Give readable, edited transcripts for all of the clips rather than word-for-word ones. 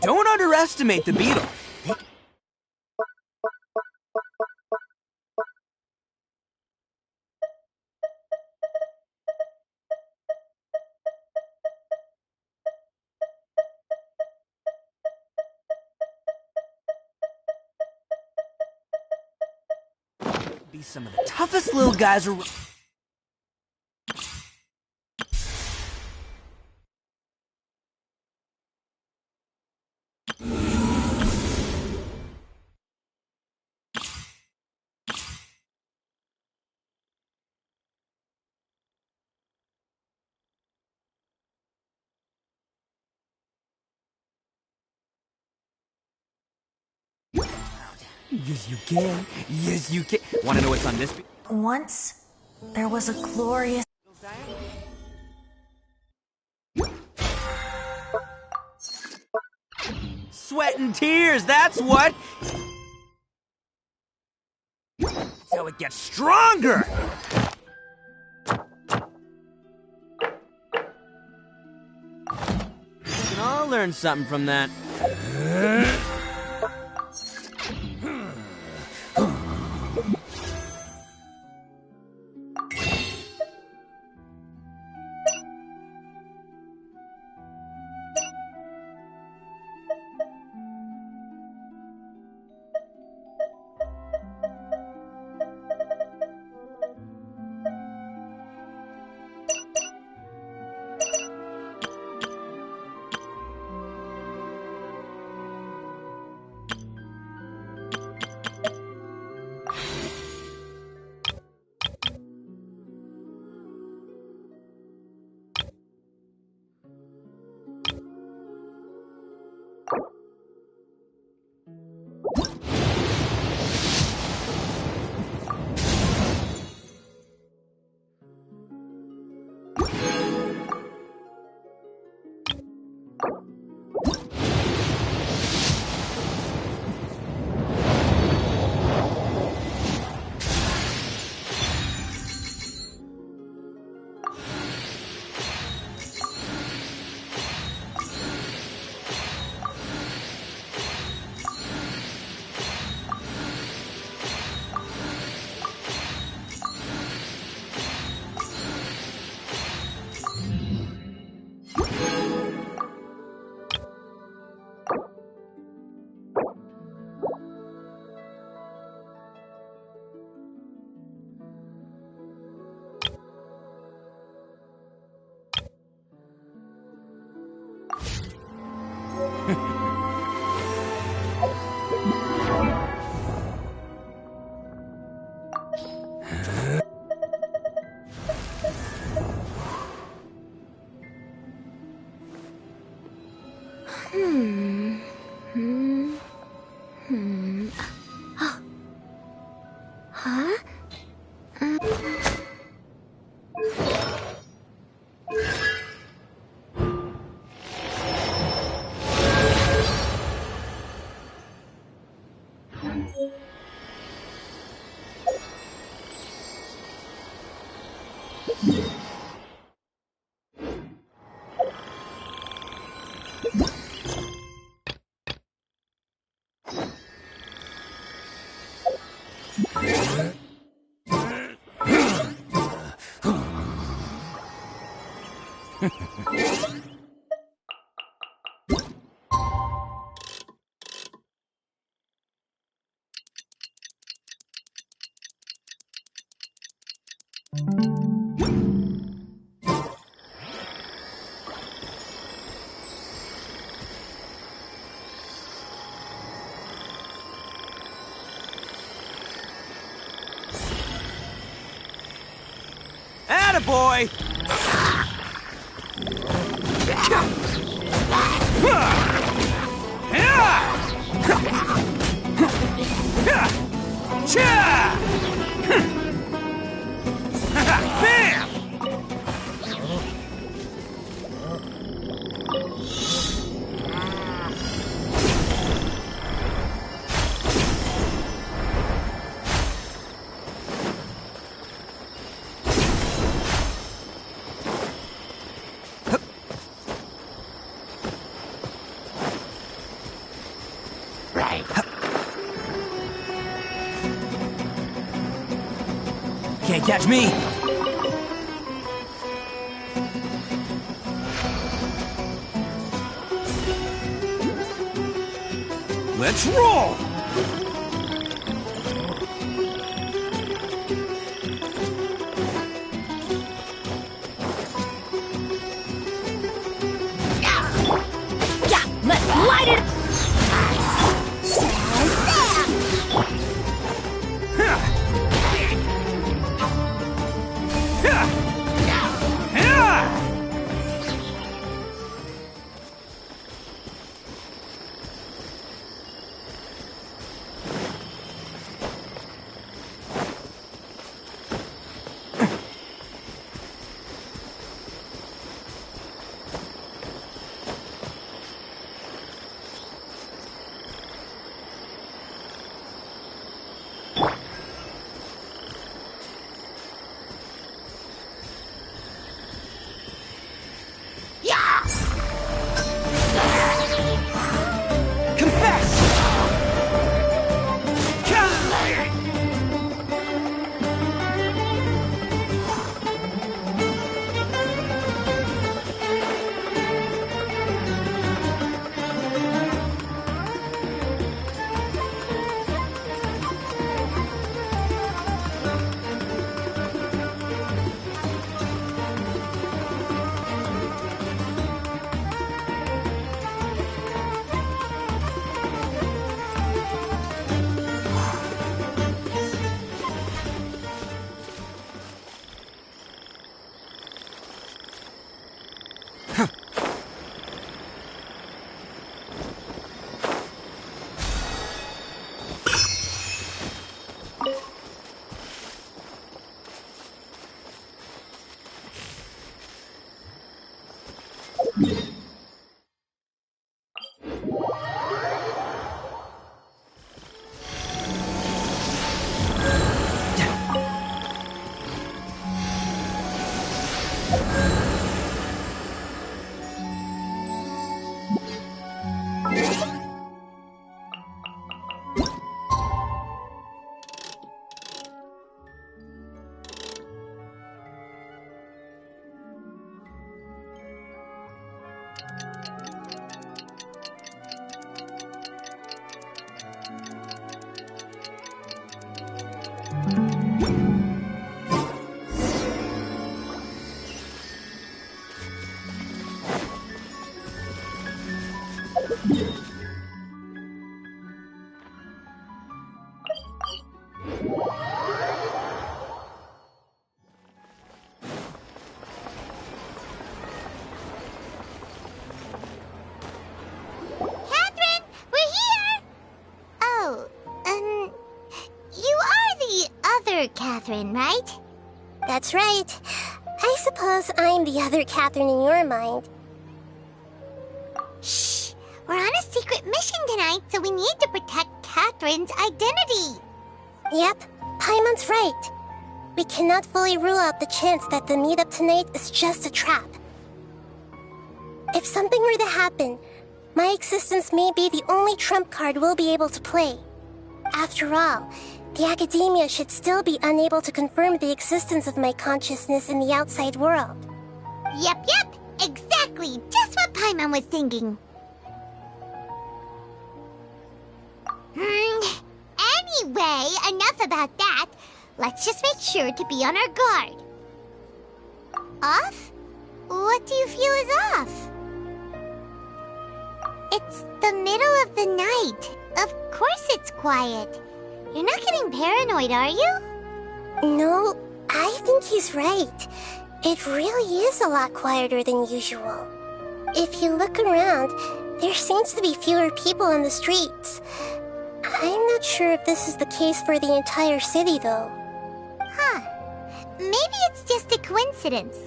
Don't underestimate the beetle. Be some of the toughest little guys around. Yes, you can. Yes, you can. Want to know what's on this? Once, there was a glorious... Sweat and tears, that's what! So it gets stronger! We can all learn something from that. Attaboy! Bam! Can't catch me! Let's roll! Yeah, let's light it! other Catherine, right? That's right. I suppose I'm the other Catherine in your mind. Shh! We're on a secret mission tonight, so we need to protect Catherine's identity. Yep, Paimon's right. We cannot fully rule out the chance that the meetup tonight is just a trap. If something were to happen, my existence may be the only trump card we'll be able to play. After all, the Academia should still be unable to confirm the existence of my consciousness in the outside world. Yep, exactly, just what Paimon was thinking. Anyway, enough about that. Let's just make sure to be on our guard. Off? What do you feel is off? It's the middle of the night. Of course it's quiet. You're not getting paranoid, are you? No, I think he's right. It really is a lot quieter than usual. If you look around, there seems to be fewer people on the streets. I'm not sure if this is the case for the entire city, though. Huh. Maybe it's just a coincidence.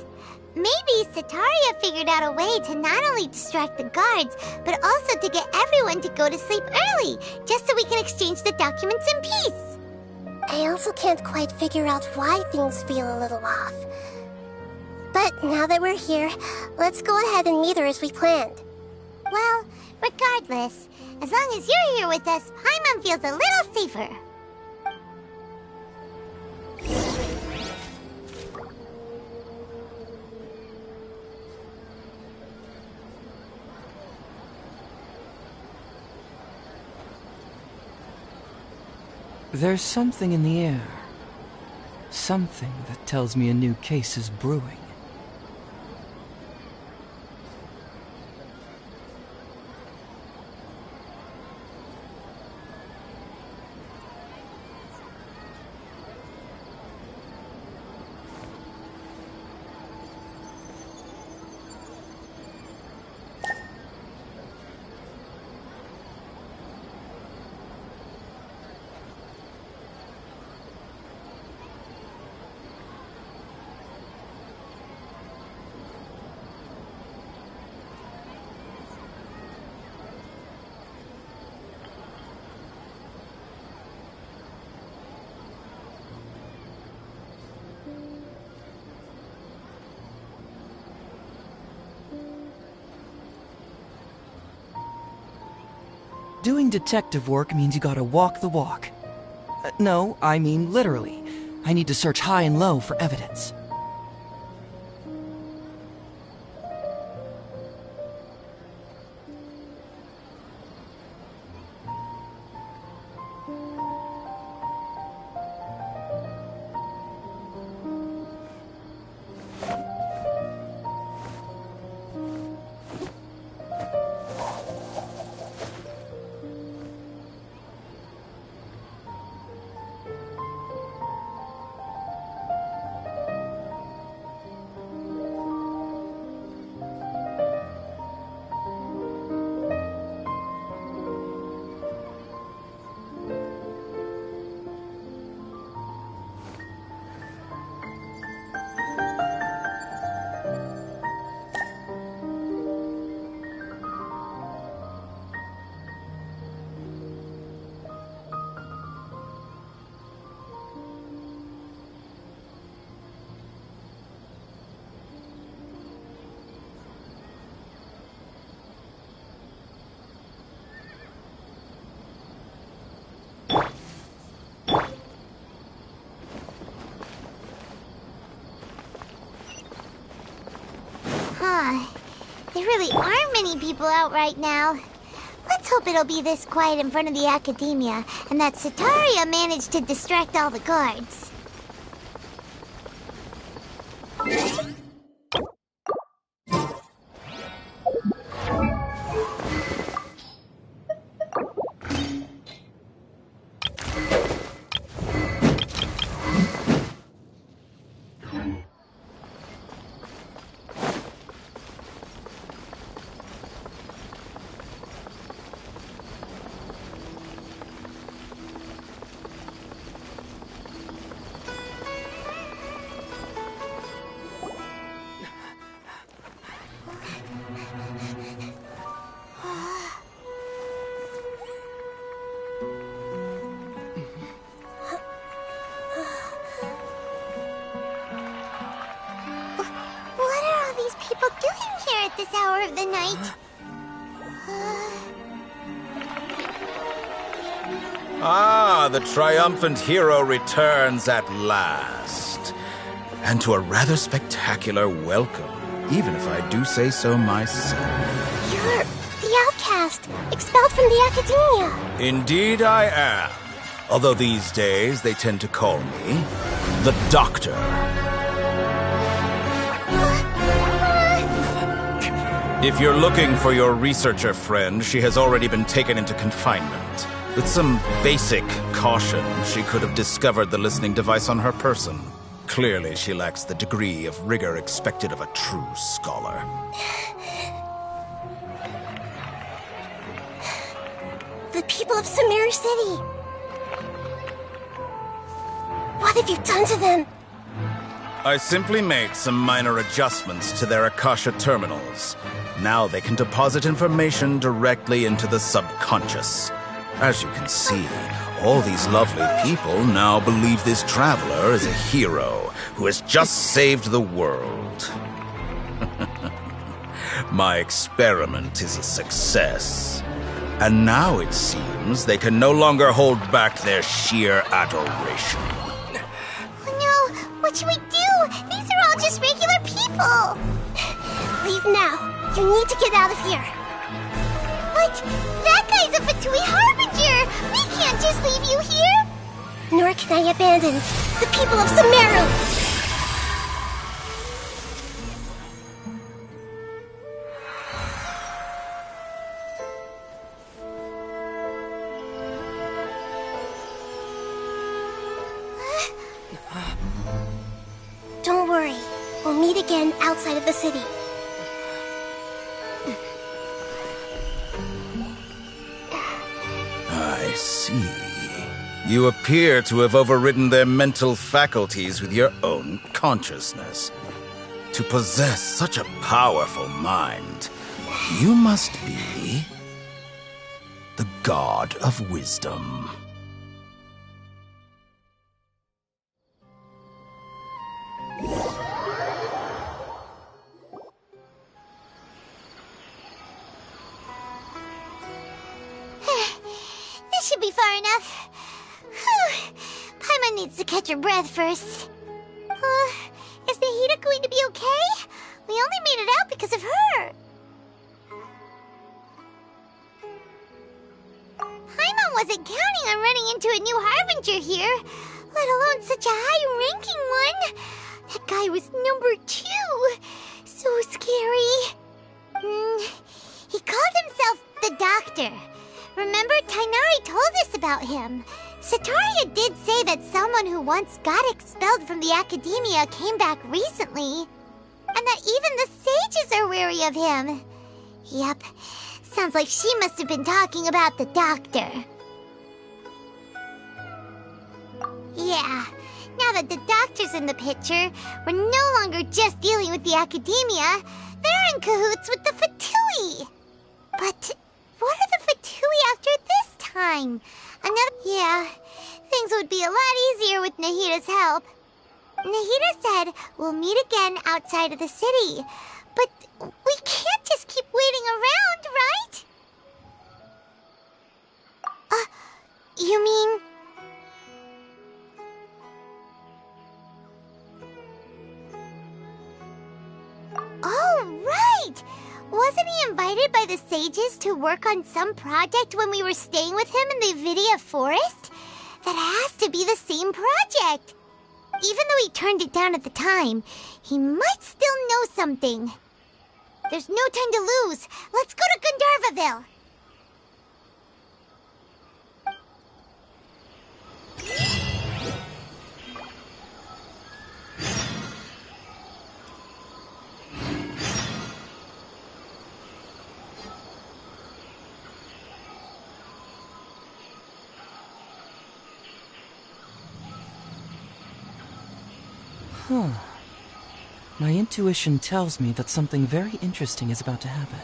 Maybe Sataria figured out a way to not only distract the guards, but also to get everyone to go to sleep early, just so we can exchange the documents in peace. I also can't quite figure out why things feel a little off. But now that we're here, let's go ahead and meet her as we planned. Well, regardless, as long as you're here with us, Paimon feels a little safer. There's something in the air. Something that tells me a new case is brewing. Doing detective work means you gotta walk the walk. No, I mean literally. I need to search high and low for evidence. There really aren't many people out right now. Let's hope it'll be this quiet in front of the Academia, and that Sataria managed to distract all the guards. at this hour of the night. Ah, the triumphant hero returns at last. And to a rather spectacular welcome, even if I do say so myself. You're the outcast, expelled from the academia. Indeed I am. Although these days they tend to call me the Doctor. If you're looking for your researcher friend, she has already been taken into confinement. With some basic caution, she could have discovered the listening device on her person. Clearly, she lacks the degree of rigor expected of a true scholar. The people of Sumeru City. What have you done to them? I simply made some minor adjustments to their Akasha terminals. Now they can deposit information directly into the subconscious. As you can see, all these lovely people now believe this traveler is a hero who has just saved the world. My experiment is a success. And now it seems they can no longer hold back their sheer adoration. Oh no, what should we do? These are all just regular people. Leave now. You need to get out of here. What? That guy's a Fatui Harbinger! We can't just leave you here! Nor can I abandon the people of Sumeru! Don't worry. We'll meet again outside of the city. I see. You appear to have overridden their mental faculties with your own consciousness. To possess such a powerful mind, you must be the god of wisdom. This should be far enough. Whew. Paimon needs to catch her breath first. Is Nahida going to be okay? We only made it out because of her. Paimon wasn't counting on running into a new Harbinger here, let alone such a high-ranking one. That guy was number 2. So scary. He called himself the Doctor. Remember, Tainari told us about him. Sataria did say that someone who once got expelled from the academia came back recently. And that even the sages are wary of him. Yep, sounds like she must have been talking about the Doctor. Yeah, now that the Doctor's in the picture, we're no longer just dealing with the academia. They're in cahoots with the Fatui. But what are the Fatui after this time? Yeah, things would be a lot easier with Nahida's help. Nahida said we'll meet again outside of the city. But we can't just keep waiting around, right? You mean... Oh, right! Wasn't he invited by the sages to work on some project when we were staying with him in the Vidia Forest? That has to be the same project. Even though he turned it down at the time, he might still know something. There's no time to lose. Let's go to Gandharvaville. My intuition tells me that something very interesting is about to happen.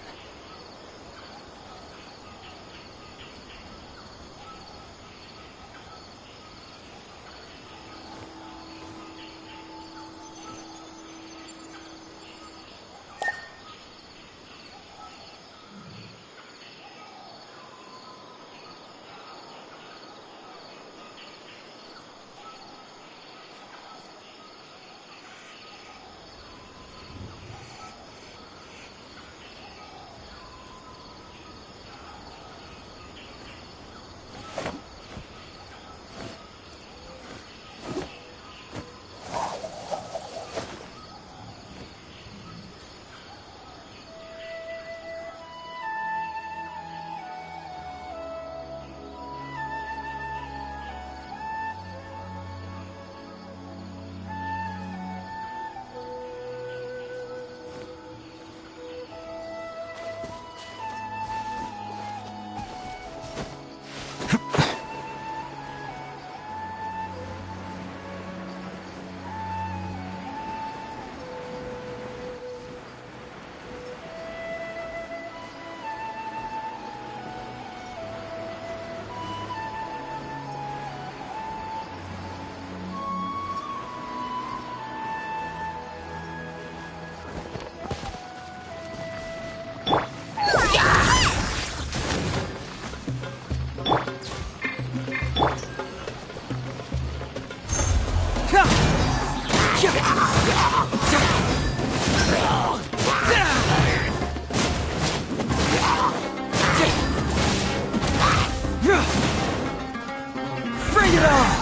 Bring it on!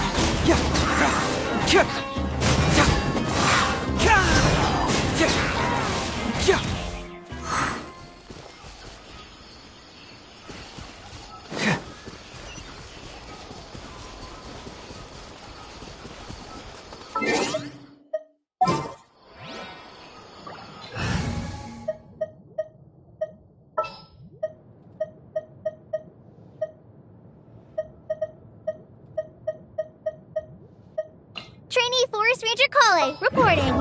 Trainee Forest Ranger Kale, reporting.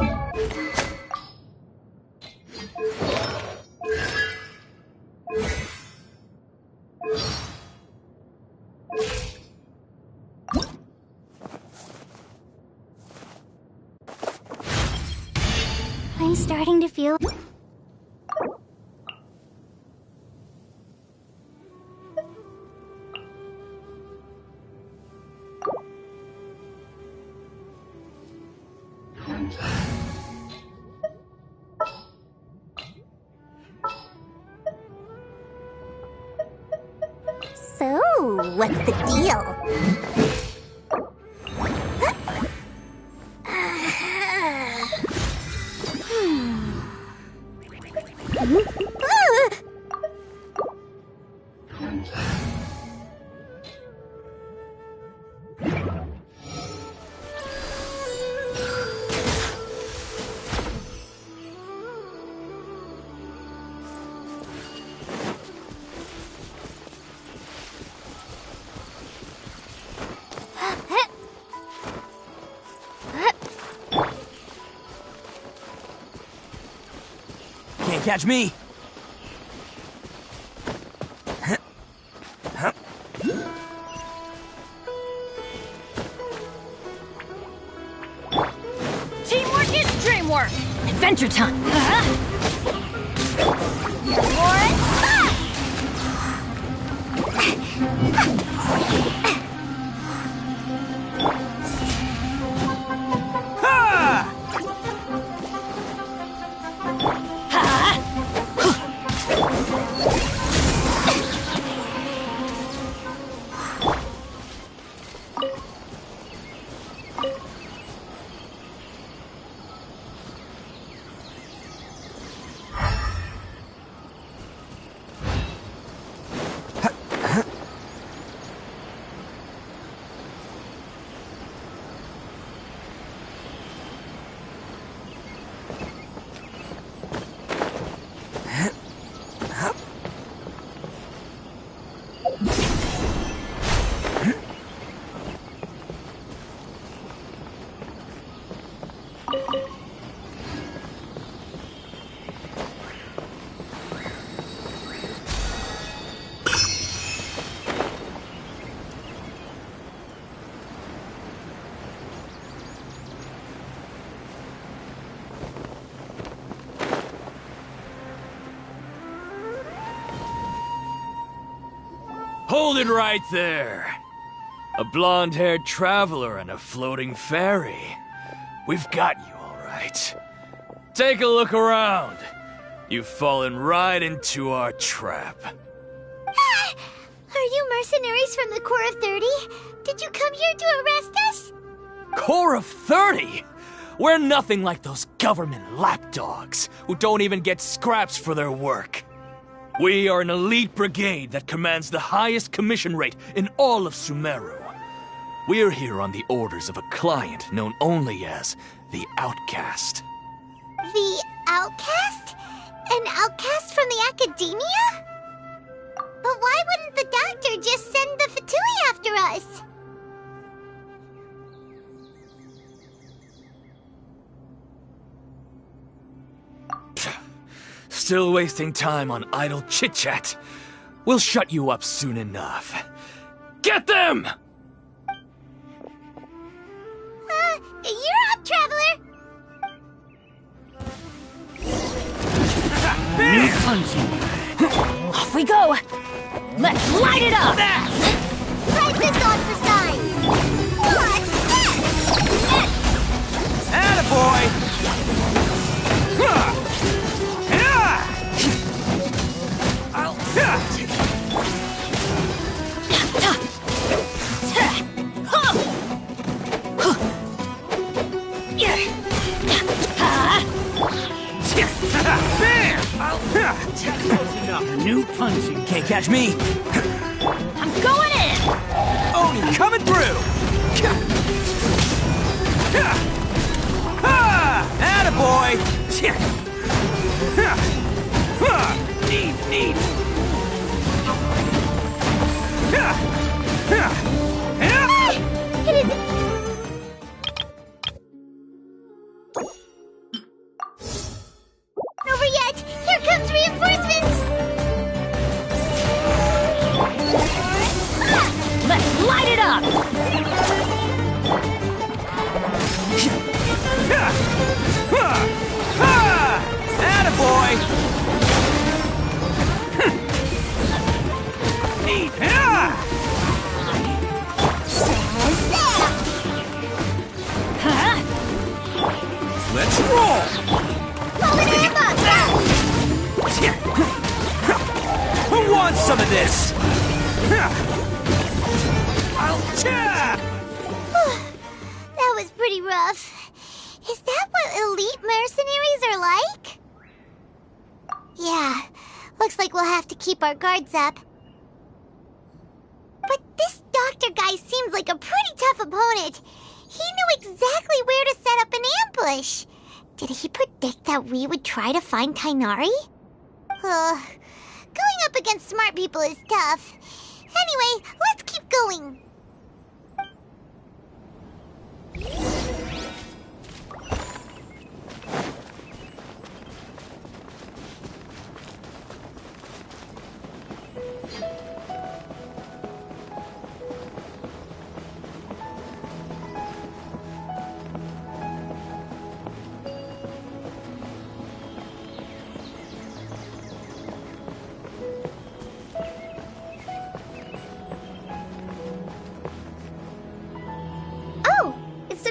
I'm starting to feel... So, what's the deal? Can't catch me! Teamwork is dreamwork! Adventure time! Hold it right there. A blonde-haired traveler and a floating fairy. We've got you, all right. Take a look around. You've fallen right into our trap. Are you mercenaries from the Corps of 30? Did you come here to arrest us? Corps of 30? We're nothing like those government lapdogs who don't even get scraps for their work. We are an elite brigade that commands the highest commission rate in all of Sumeru. We're here on the orders of a client known only as the Outcast. The Outcast? An outcast from the academia? But why wouldn't the doctor just send the Fatui after us? Still wasting time on idle chit-chat. We'll shut you up soon enough. Get them! You're up, traveler! Off we go! Let's light it up! Write this on for signs! What's this? Atta Attaboy! New punching. Can't catch me. I'm going in! Oni coming through! Attaboy! Neat. Over yet! Here comes reinforcements! Let's light it up! Attaboy! Neat. Let's roll! Who wants some of this? That was pretty rough. Is that what elite mercenaries are like? Yeah, looks like we'll have to keep our guards up. But this doctor guy seems like a pretty tough opponent. He knew exactly where to set up an ambush. Did he predict that we would try to find Tainari? Going up against smart people is tough. Anyway, let's keep going.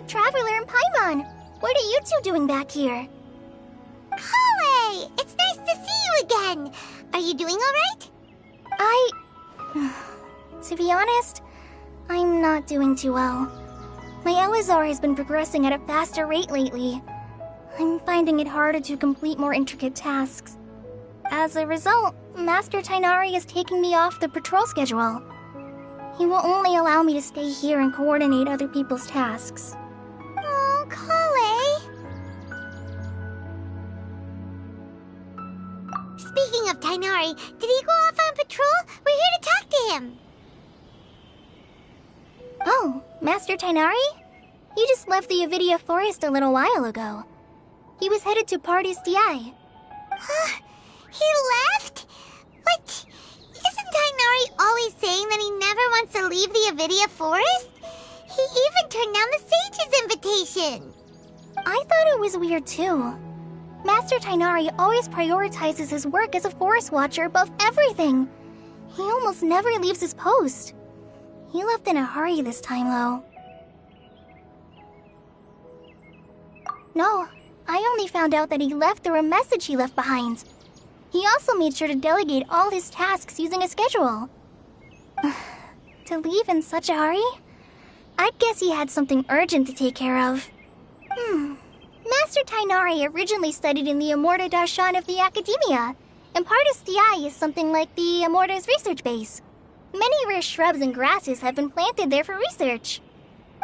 Traveler and Paimon, what are you two doing back here? Kale! It's nice to see you again! Are you doing alright? To be honest, I'm not doing too well. My Elazar has been progressing at a faster rate lately. I'm finding it harder to complete more intricate tasks. As a result, Master Tainari is taking me off the patrol schedule. He will only allow me to stay here and coordinate other people's tasks. Oh, Kale! Speaking of Tainari, did he go off on patrol? We're here to talk to him. Oh, Master Tainari? He just left the Avidia Forest a little while ago. He was headed to Party's DI. Huh? He left? What? Isn't Tainari always saying that he never wants to leave the Avidia Forest? He even turned down the sage's invitation. I thought it was weird too. Master Tainari always prioritizes his work as a forest watcher above everything. He almost never leaves his post. He left in a hurry this time, though. No, I only found out that he left through a message he left behind. He also made sure to delegate all his tasks using a schedule. To leave in such a hurry? I'd guess he had something urgent to take care of. Master Tainari originally studied in the Amorta Darshan of the Academia, and Partis DI is something like the Amorta's research base. Many rare shrubs and grasses have been planted there for research.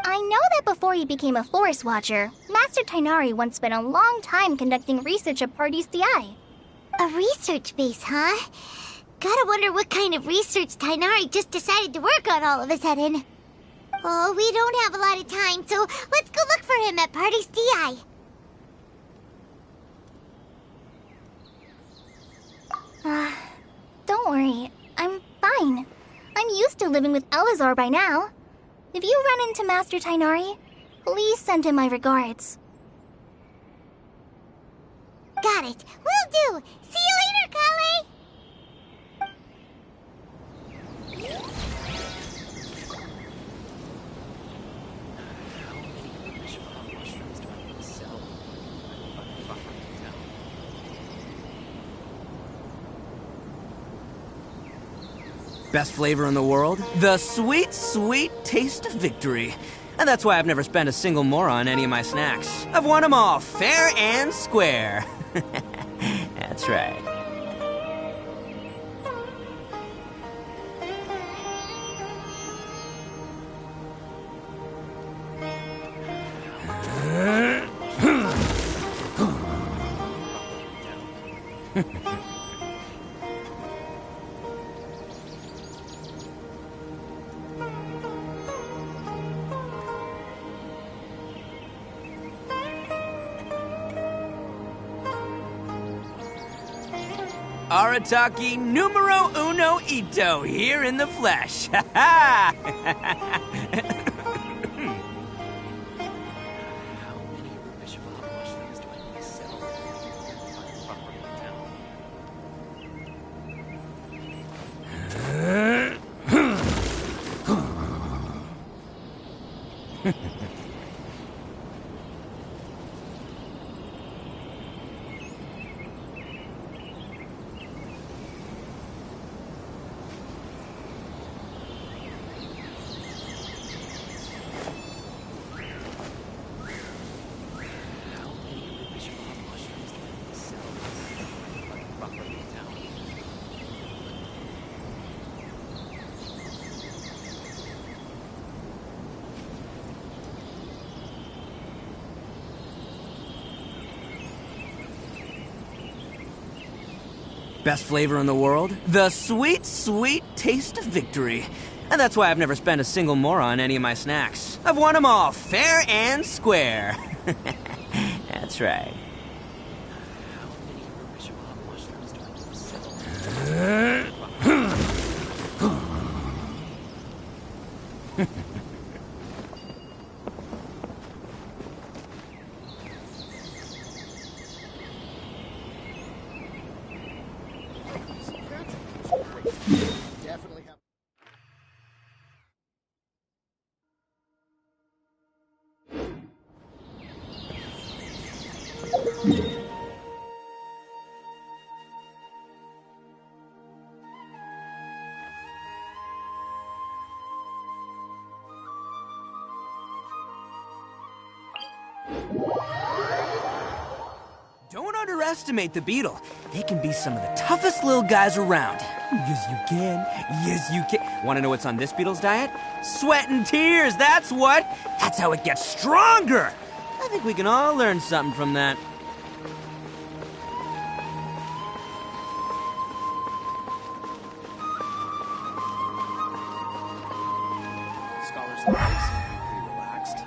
I know that before he became a forest watcher, Master Tainari once spent a long time conducting research at Partis DI. A research base, huh? Gotta wonder what kind of research Tainari just decided to work on all of a sudden. Oh, we don't have a lot of time, so let's go look for him at Party's DI. Don't worry. I'm fine. I'm used to living with Elazar by now. If you run into Master Tainari, please send him my regards. Got it. Will do. See you later, Kale. Best flavor in the world? The sweet, sweet taste of victory. And that's why I've never spent a single more on any of my snacks. I've won them all fair and square. That's right. Arataki numero uno ito here in the flesh. Ha ha! Best flavor in the world? The sweet, sweet taste of victory. And that's why I've never spent a single more on any of my snacks. I've won them all fair and square. That's right. Don't underestimate the beetle. They can be some of the toughest little guys around. Yes, you can. Yes, you can. Want to know what's on this beetle's diet? Sweat and tears, that's what. That's how it gets stronger. I think we can all learn something from that. Scholar's lives. Pretty relaxed.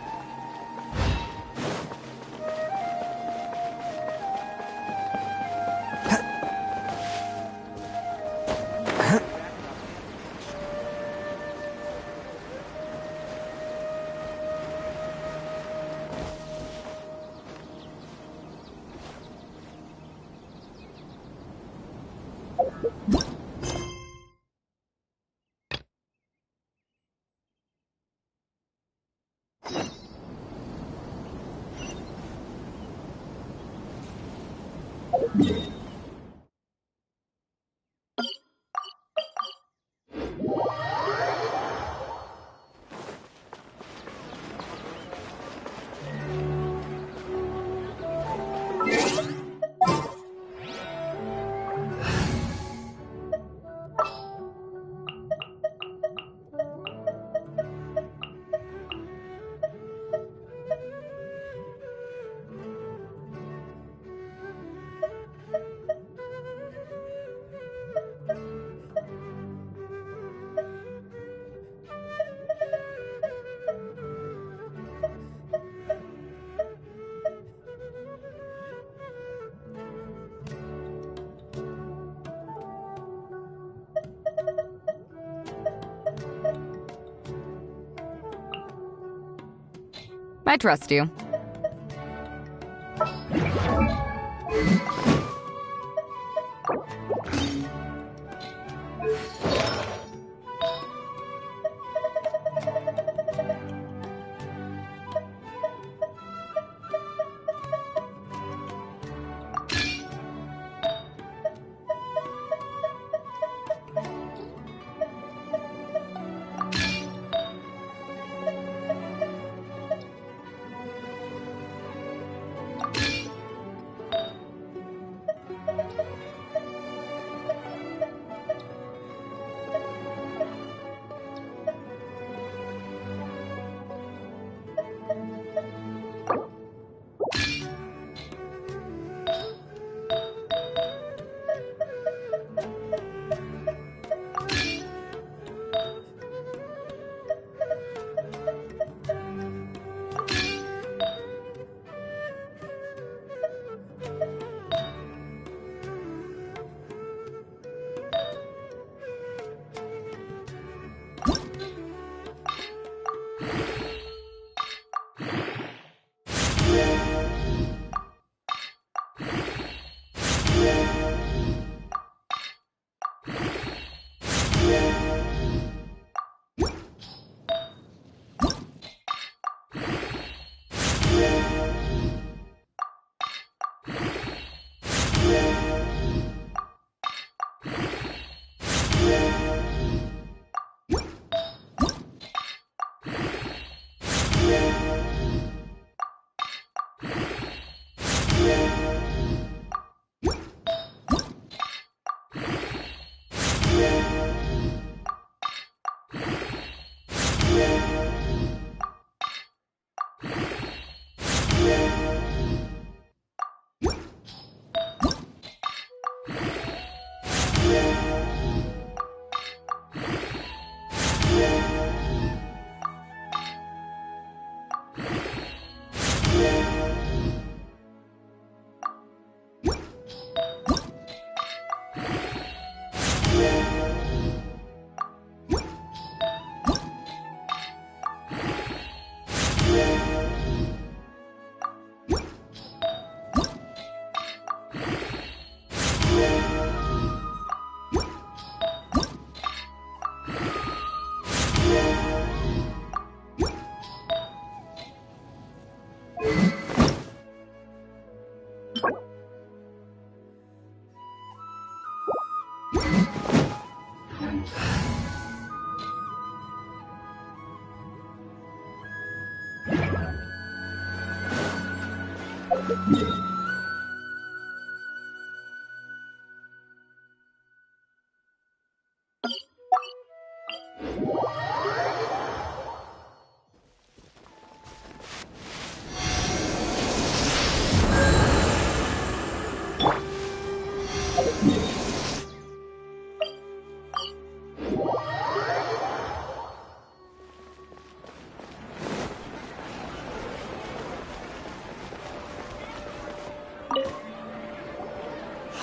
I trust you.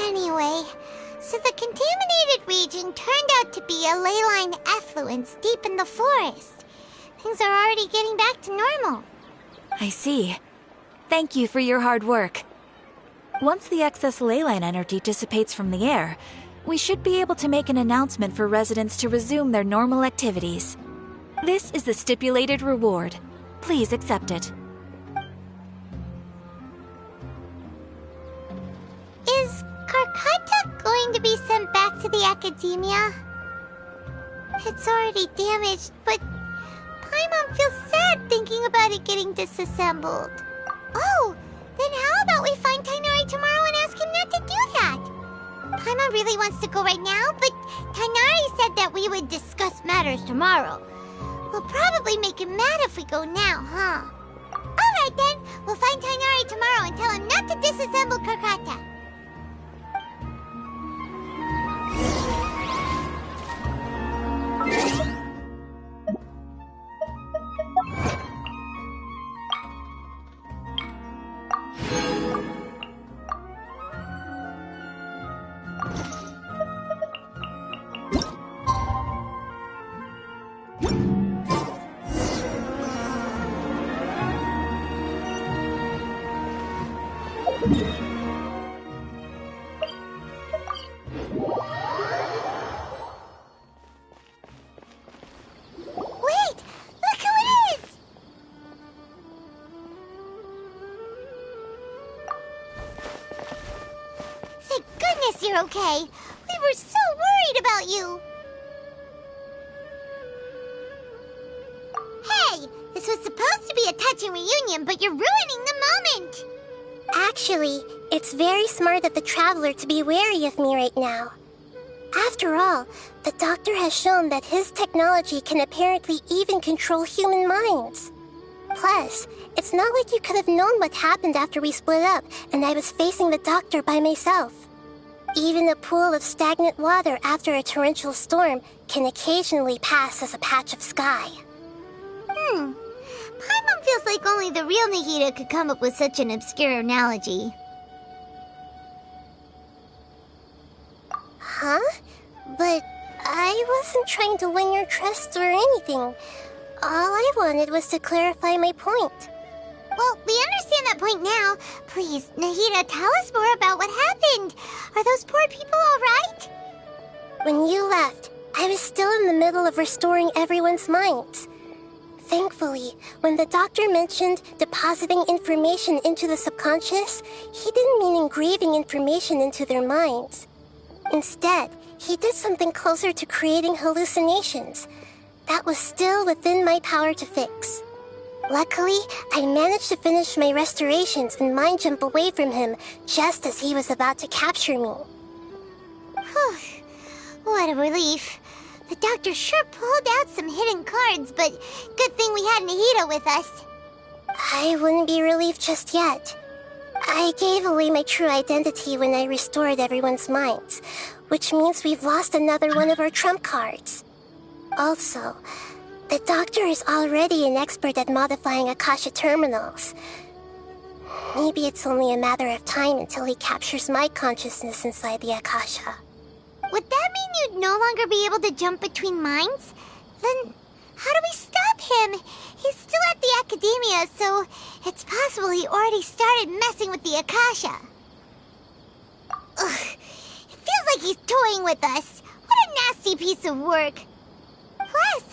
Anyway, so the contaminated region turned out to be a ley line effluence deep in the forest. Things are already getting back to normal. I see. Thank you for your hard work. Once the excess ley line energy dissipates from the air, we should be able to make an announcement for residents to resume their normal activities. This is the stipulated reward. Please accept it. Is Karkata going to be sent back to the academia? It's already damaged, but Paimon feels sad thinking about it getting disassembled. Oh, then how about we find Tainari tomorrow and ask him not to do that? Paimon really wants to go right now, but Tainari said that we would discuss matters tomorrow. We'll probably make him mad if we go now, huh? Alright then, we'll find Tainari tomorrow and tell him not to disassemble Karkata. You're okay. We were so worried about you. Hey, this was supposed to be a touching reunion, but you're ruining the moment. Actually, it's very smart of the traveler to be wary of me right now. After all, the doctor has shown that his technology can apparently even control human minds. Plus, it's not like you could have known what happened after we split up and I was facing the doctor by myself. Even a pool of stagnant water after a torrential storm can occasionally pass as a patch of sky. Paimon feels like only the real Nahida could come up with such an obscure analogy. Huh? But I wasn't trying to win your trust or anything. All I wanted was to clarify my point. Well, we understand that point now. Please, Nahida, tell us more about what happened. Are those poor people all right? When you left, I was still in the middle of restoring everyone's minds. Thankfully, when the doctor mentioned depositing information into the subconscious, he didn't mean engraving information into their minds. Instead, he did something closer to creating hallucinations. That was still within my power to fix. Luckily, I managed to finish my restorations and mind jump away from him just as he was about to capture me. What a relief. The doctor sure pulled out some hidden cards, but good thing we had Nahida with us. I wouldn't be relieved just yet. I gave away my true identity when I restored everyone's minds, which means we've lost another one of our trump cards. Also, the doctor is already an expert at modifying Akasha terminals. Maybe it's only a matter of time until he captures my consciousness inside the Akasha. Would that mean you'd no longer be able to jump between minds? Then how do we stop him? He's still at the academia, so it's possible he already started messing with the Akasha. Ugh, it feels like he's toying with us. What a nasty piece of work. Plus,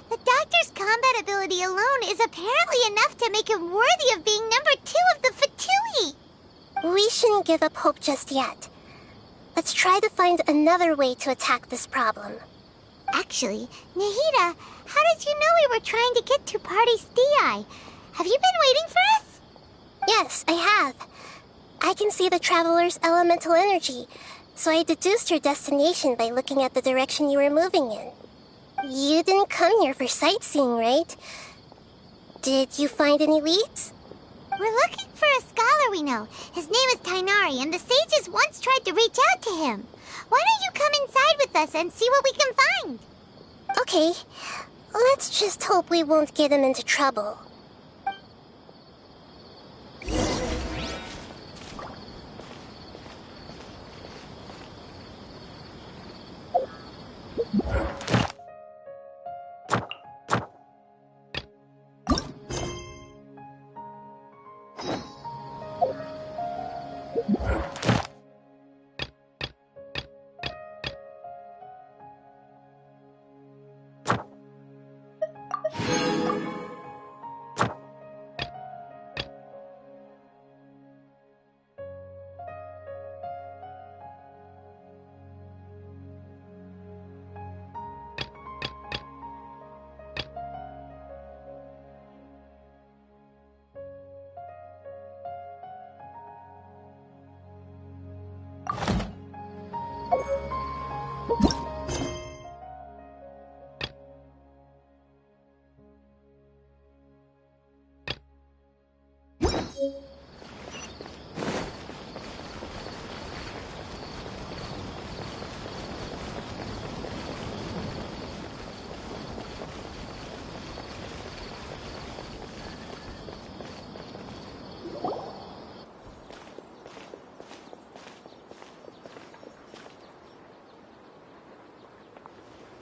the doctor's combat ability alone is apparently enough to make him worthy of being number 2 of the Fatui. We shouldn't give up hope just yet. Let's try to find another way to attack this problem. Actually, Nahida, how did you know we were trying to get to Party's DI? Have you been waiting for us? Yes, I have. I can see the traveler's elemental energy, so I deduced your destination by looking at the direction you were moving in. You didn't come here for sightseeing, right? Did you find any leads? We're looking for a scholar we know. His name is Tainari, and the sages once tried to reach out to him. Why don't you come inside with us and see what we can find? Okay, let's just hope we won't get him into trouble.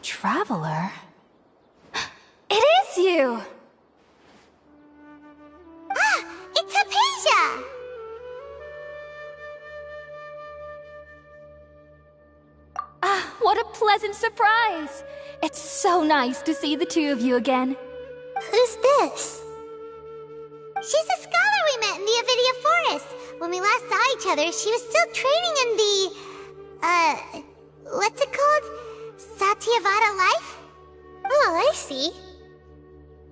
Traveler? It is you! Ah, it's Hypatia! Ah, what a pleasant surprise! It's so nice to see the two of you again. Who's this? She's a scholar we met in the Avidia Forest. When we last saw each other, she was still training in the... what's it called? Satyavada life? Oh, I see.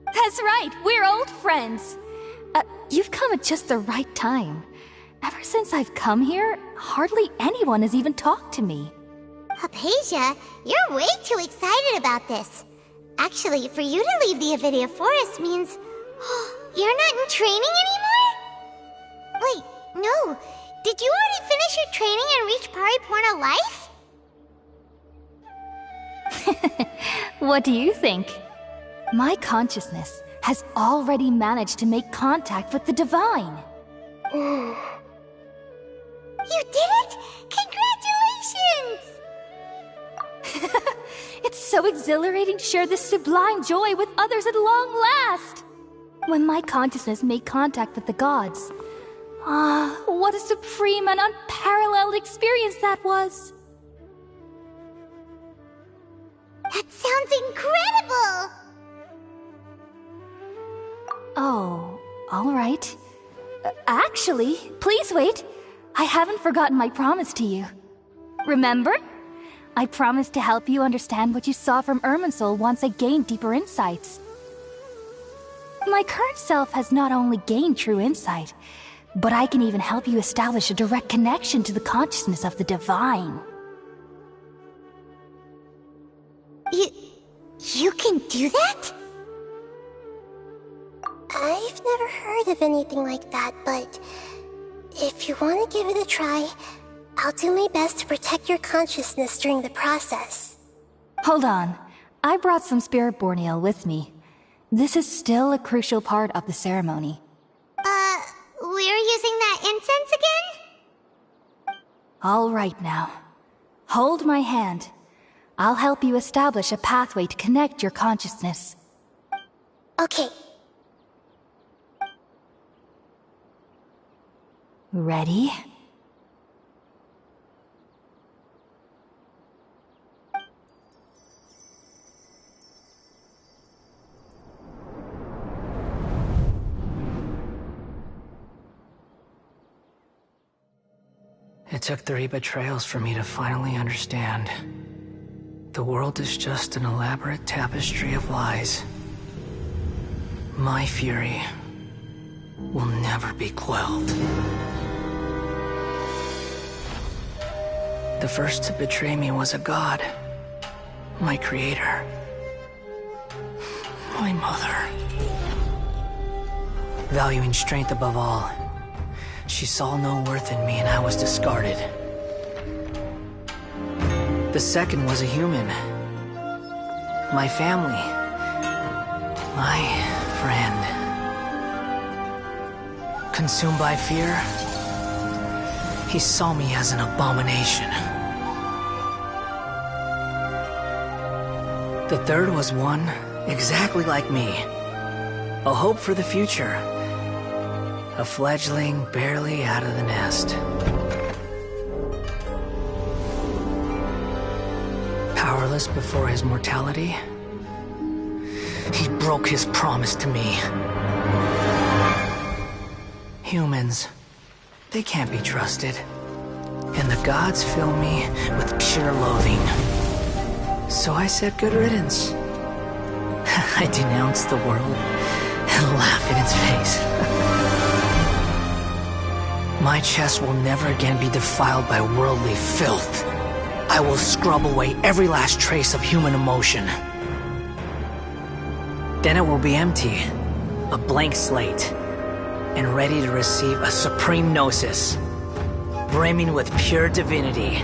That's right, we're old friends. You've come at just the right time. Ever since I've come here, hardly anyone has even talked to me. Hypatia, you're way too excited about this. Actually, for you to leave the Avidia Forest means... you're not in training anymore? Wait, no. Did you already finish your training and reach Paripurna life? What do you think? My consciousness has already managed to make contact with the divine. You did it? Congratulations! It's so exhilarating to share this sublime joy with others at long last. When my consciousness made contact with the gods, what a supreme and unparalleled experience that was. That sounds incredible! Oh, all right. Actually, please wait. I haven't forgotten my promise to you. Remember? I promised to help you understand what you saw from Irminsul once I gained deeper insights. My current self has not only gained true insight, but I can even help you establish a direct connection to the consciousness of the divine. You can do that? I've never heard of anything like that, but if you want to give it a try, I'll do my best to protect your consciousness during the process. Hold on. I brought some spirit borneal with me. This is still a crucial part of the ceremony. We're using that incense again? All right now. Hold my hand. I'll help you establish a pathway to connect your consciousness. Okay. Ready? It took 3 betrayals for me to finally understand. The world is just an elaborate tapestry of lies. My fury will never be quelled. The first to betray me was a god. My creator. My mother. Valuing strength above all, she saw no worth in me and I was discarded. The second was a human. My family. My friend. Consumed by fear, he saw me as an abomination. The third was one exactly like me. A hope for the future. A fledgling barely out of the nest. Powerless before his mortality, he broke his promise to me. Humans, they can't be trusted. And the gods fill me with pure loathing. So I said good riddance. I denounced the world and laughed in its face. My chest will never again be defiled by worldly filth. I will scrub away every last trace of human emotion. Then it will be empty, a blank slate, and ready to receive a supreme gnosis, brimming with pure divinity.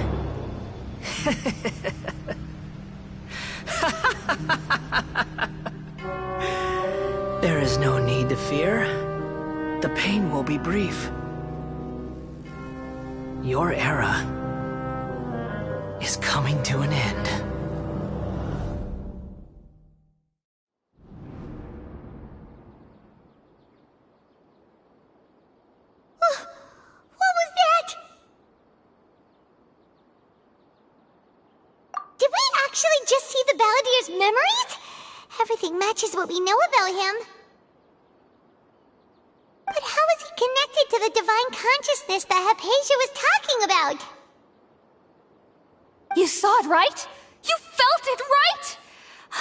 There is no need to fear. The pain will be brief. Your era is coming to an end. What was that? Did we actually just see the Balladier's memories? Everything matches what we know about him. But how is he connected to the divine consciousness that Hypatia was talking about? You saw it, right? You felt it, right?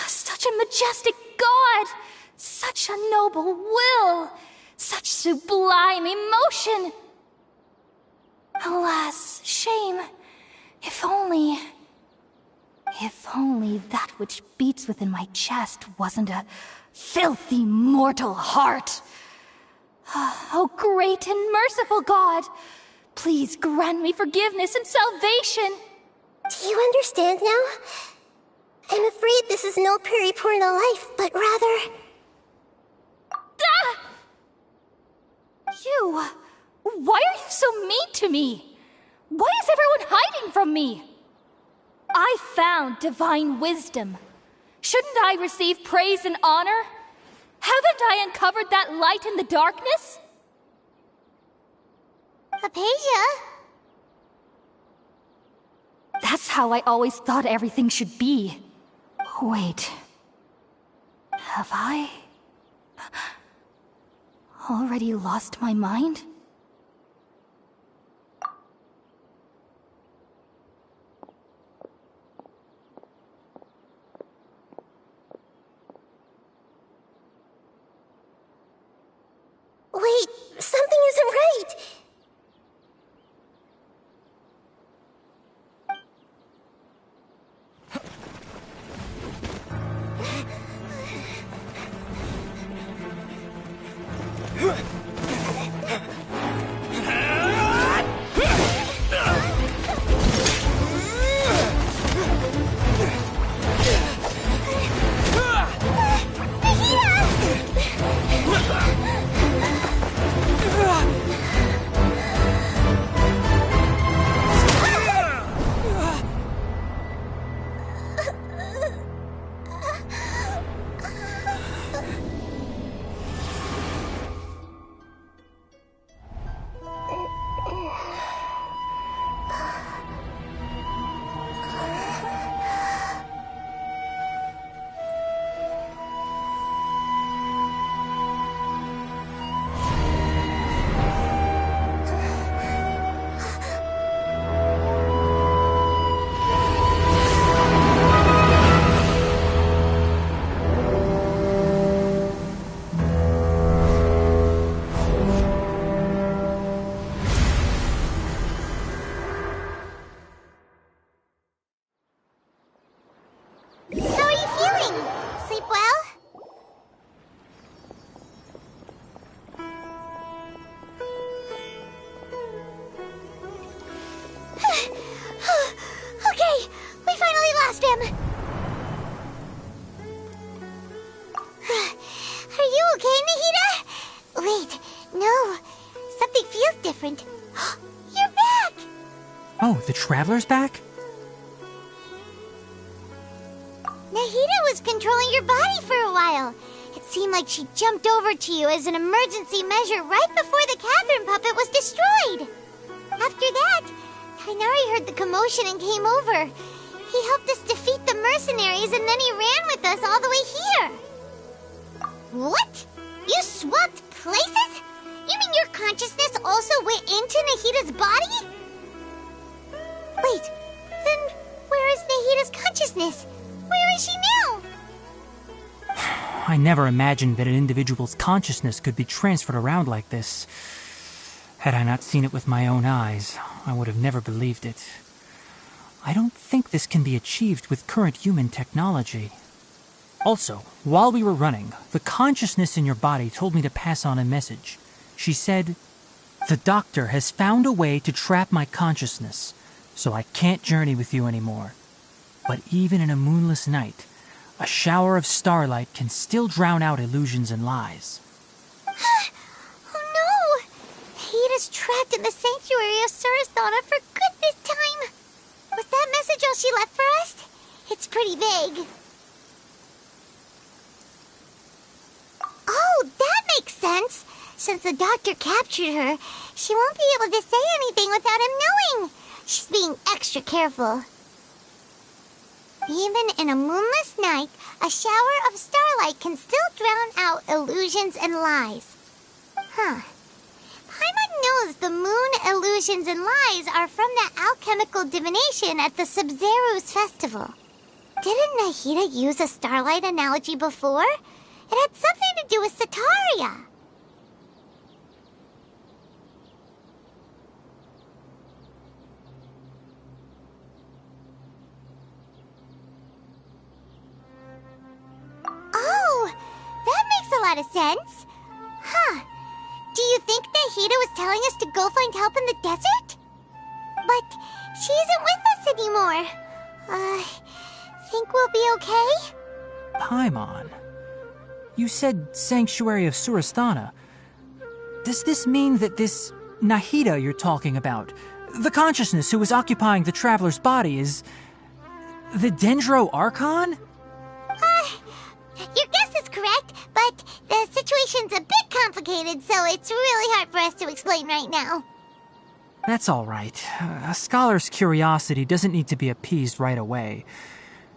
Such a majestic god! Such a noble will! Such sublime emotion! Alas, shame. If only that which beats within my chest wasn't a filthy mortal heart. Oh, great and merciful God, please grant me forgiveness and salvation. Do you understand now? I'm afraid this is no Puripurna life, but rather... Ah! You... Why are you so mean to me? Why is everyone hiding from me? I found divine wisdom. Shouldn't I receive praise and honor? Haven't I uncovered that light in the darkness? Hypatia? That's how I always thought everything should be. Wait. Have I... already lost my mind? Wait, something isn't right! Oh, the Traveler's back? Nahida was controlling your body for a while. It seemed like she jumped over to you as an emergency measure right before the Catherine puppet was destroyed. After that, Tainari heard the commotion and came over. He helped us defeat the mercenaries and then he ran with us all the way here. What? You swapped places? You mean your consciousness also went into Nahida's body? Wait, then where is Nahida's consciousness? Where is she now? I never imagined that an individual's consciousness could be transferred around like this. Had I not seen it with my own eyes, I would have never believed it. I don't think this can be achieved with current human technology. Also, while we were running, the consciousness in your body told me to pass on a message. She said, "The doctor has found a way to trap my consciousness, so I can't journey with you anymore. But even in a moonless night, a shower of starlight can still drown out illusions and lies." Oh no! Nahida's trapped in the sanctuary of Surasthana for good this time. Was that message all she left for us? It's pretty vague. Oh, that makes sense. Since the doctor captured her, she won't be able to say anything without him knowing. She's being extra careful. Even in a moonless night, a shower of starlight can still drown out illusions and lies. Huh. Paimon knows the moon illusions and lies are from that alchemical divination at the Sub-Zero's festival. Didn't Nahida use a starlight analogy before? It had something to do with Sataria. Oh, that makes a lot of sense. Huh. Do you think Nahida was telling us to go find help in the desert? But she isn't with us anymore. Think we'll be okay? Paimon, you said Sanctuary of Surasthana. Does this mean that this Nahida you're talking about, the consciousness who was occupying the Traveler's body, is the Dendro Archon? Your guess is correct, but the situation's a bit complicated, so it's really hard for us to explain right now. That's all right. A scholar's curiosity doesn't need to be appeased right away.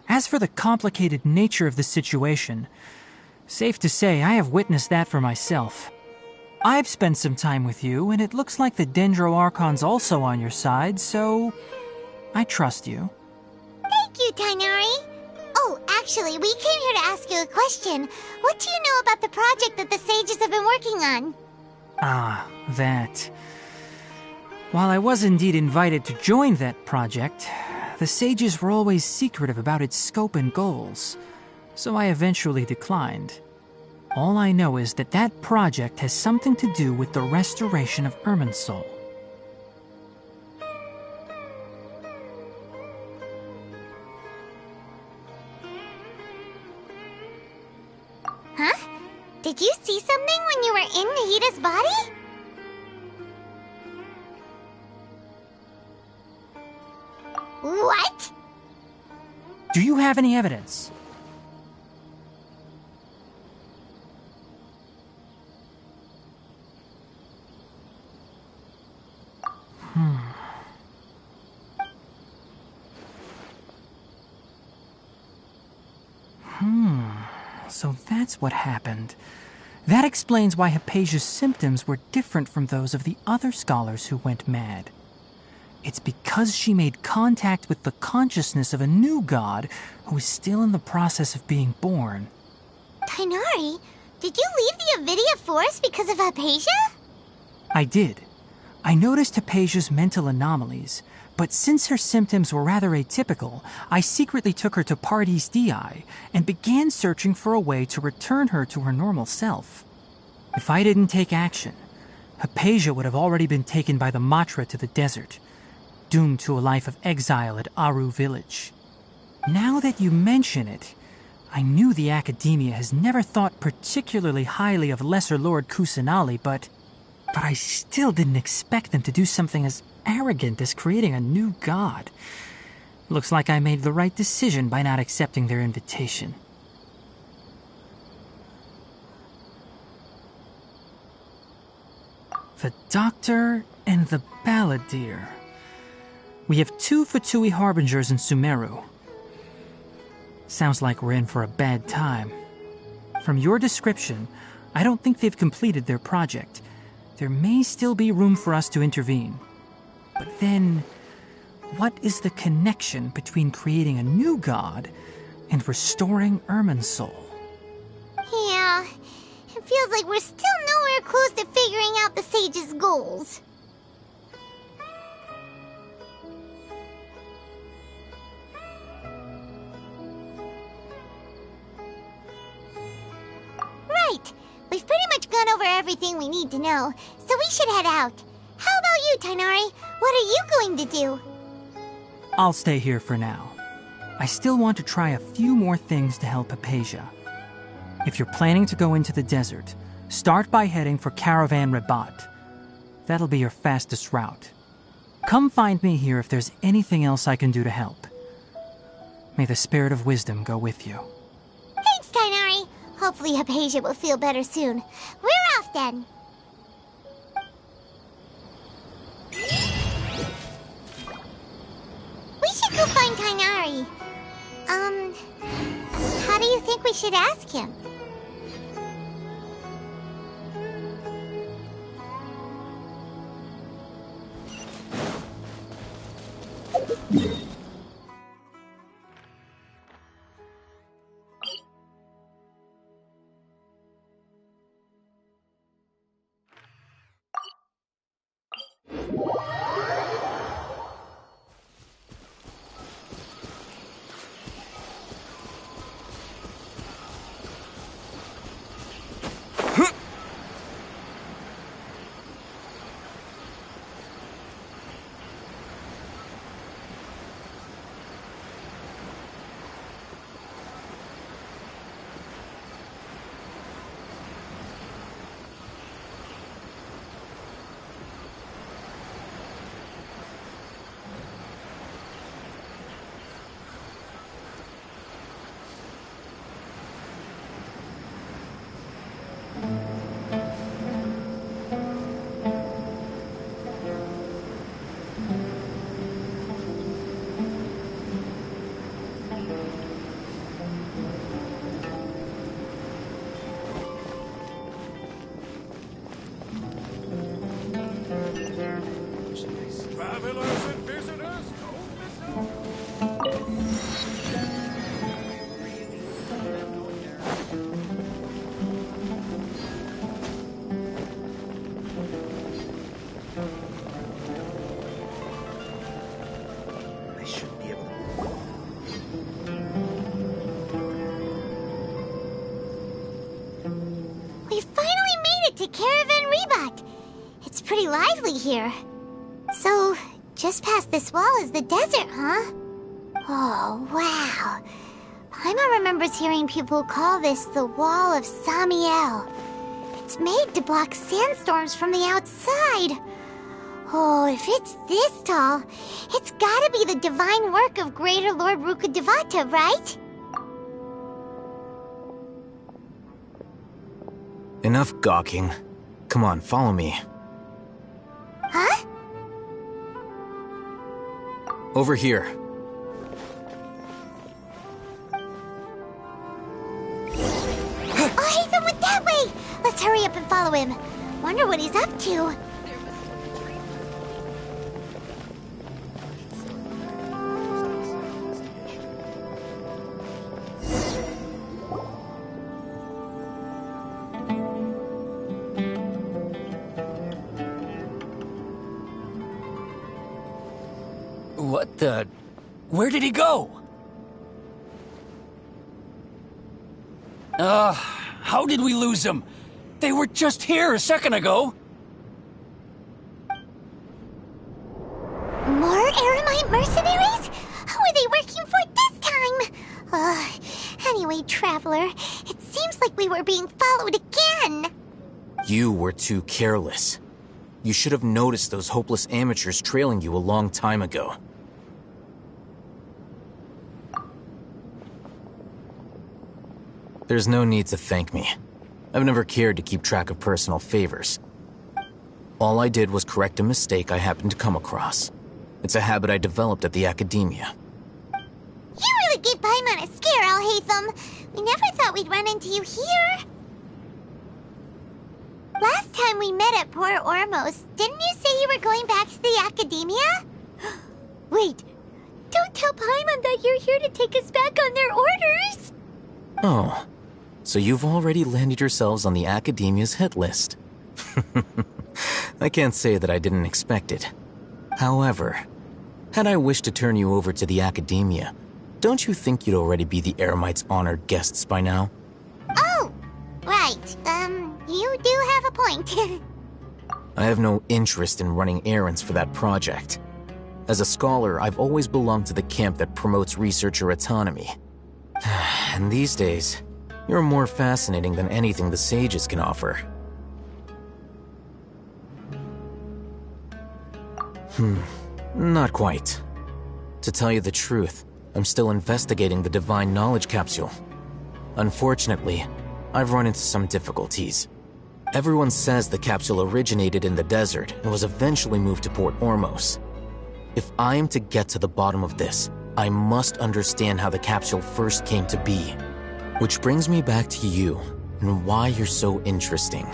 As for the complicated nature of the situation, safe to say I have witnessed that for myself. I've spent some time with you, and it looks like the Dendro Archon's also on your side, so I trust you. Thank you, Tainari. Oh, actually, we came here to ask you a question. What do you know about the project that the sages have been working on? Ah, that. While I was indeed invited to join that project, the sages were always secretive about its scope and goals, so I eventually declined. All I know is that that project has something to do with the restoration of Irminsul. Huh? Did you see something when you were in Nahida's body? What? Do you have any evidence? So that's what happened. That explains why Hypatia's symptoms were different from those of the other scholars who went mad. It's because she made contact with the consciousness of a new god who is still in the process of being born. Tainari, did you leave the Avidia Forest because of Hypatia? I did. I noticed Hypatia's mental anomalies, but since her symptoms were rather atypical, I secretly took her to Pardes Dii and began searching for a way to return her to her normal self. If I didn't take action, Hypatia would have already been taken by the Matra to the desert, doomed to a life of exile at Aru village. Now that you mention it, I knew the Academia has never thought particularly highly of Lesser Lord Kusanali, but But I still didn't expect them to do something as arrogant as creating a new god. Looks like I made the right decision by not accepting their invitation. The Doctor and the Balladeer. We have 2 Fatui Harbingers in Sumeru. Sounds like we're in for a bad time. From your description, I don't think they've completed their project. There may still be room for us to intervene. But then, what is the connection between creating a new god and restoring Irminsul? Yeah, it feels like we're still nowhere close to figuring out the Sage's goals. Right. We've pretty much gone over everything we need to know, so we should head out. How about you, Tighnari? What are you going to do? I'll stay here for now. I still want to try a few more things to help Hypatia. If you're planning to go into the desert, start by heading for Caravan Rabat. That'll be your fastest route. Come find me here if there's anything else I can do to help. May the spirit of wisdom go with you. Thanks, Tighnari. Hopefully Hypatia will feel better soon. We're off then. We should go find Tighnari. How do you think we should ask him? Travelers and visitors, I should be able to. We finally made it to Caravan Rabat. It's pretty lively here. So, just past this wall is the desert, huh? Oh, wow. Paimon remembers hearing people call this the Wall of Samiel. It's made to block sandstorms from the outside. Oh, if it's this tall, it's gotta be the divine work of Greater Lord Rukkhadevata, right? Enough gawking. Come on, follow me. Huh? Over here. Oh, Haven went that way! Let's hurry up and follow him. Wonder what he's up to. What the... Where did he go? How did we lose them? They were just here a second ago. More Eremite mercenaries? Who are they working for this time? Anyway, Traveler, it seems like we were being followed again. You were too careless. You should have noticed those hopeless amateurs trailing you a long time ago. There's no need to thank me. I've never cared to keep track of personal favors. All I did was correct a mistake I happened to come across. It's a habit I developed at the academia. You really gave Paimon a scare, Alhaitham. We never thought we'd run into you here. Last time we met at Port Ormos, didn't you say you were going back to the academia? Wait, don't tell Paimon that you're here to take us back on their orders! Oh, so you've already landed yourselves on the academia's hit list. I can't say that I didn't expect it. However, had I wished to turn you over to the academia, don't you think you'd already be the Eremites' honored guests by now? Oh, right. You do have a point. I have no interest in running errands for that project. As a scholar, I've always belonged to the camp that promotes researcher autonomy. And these days, you're more fascinating than anything the sages can offer. Not quite. To tell you the truth, I'm still investigating the Divine Knowledge Capsule. Unfortunately, I've run into some difficulties. Everyone says the capsule originated in the desert and was eventually moved to Port Ormos. If I am to get to the bottom of this, I must understand how the capsule first came to be. Which brings me back to you, and why you're so interesting.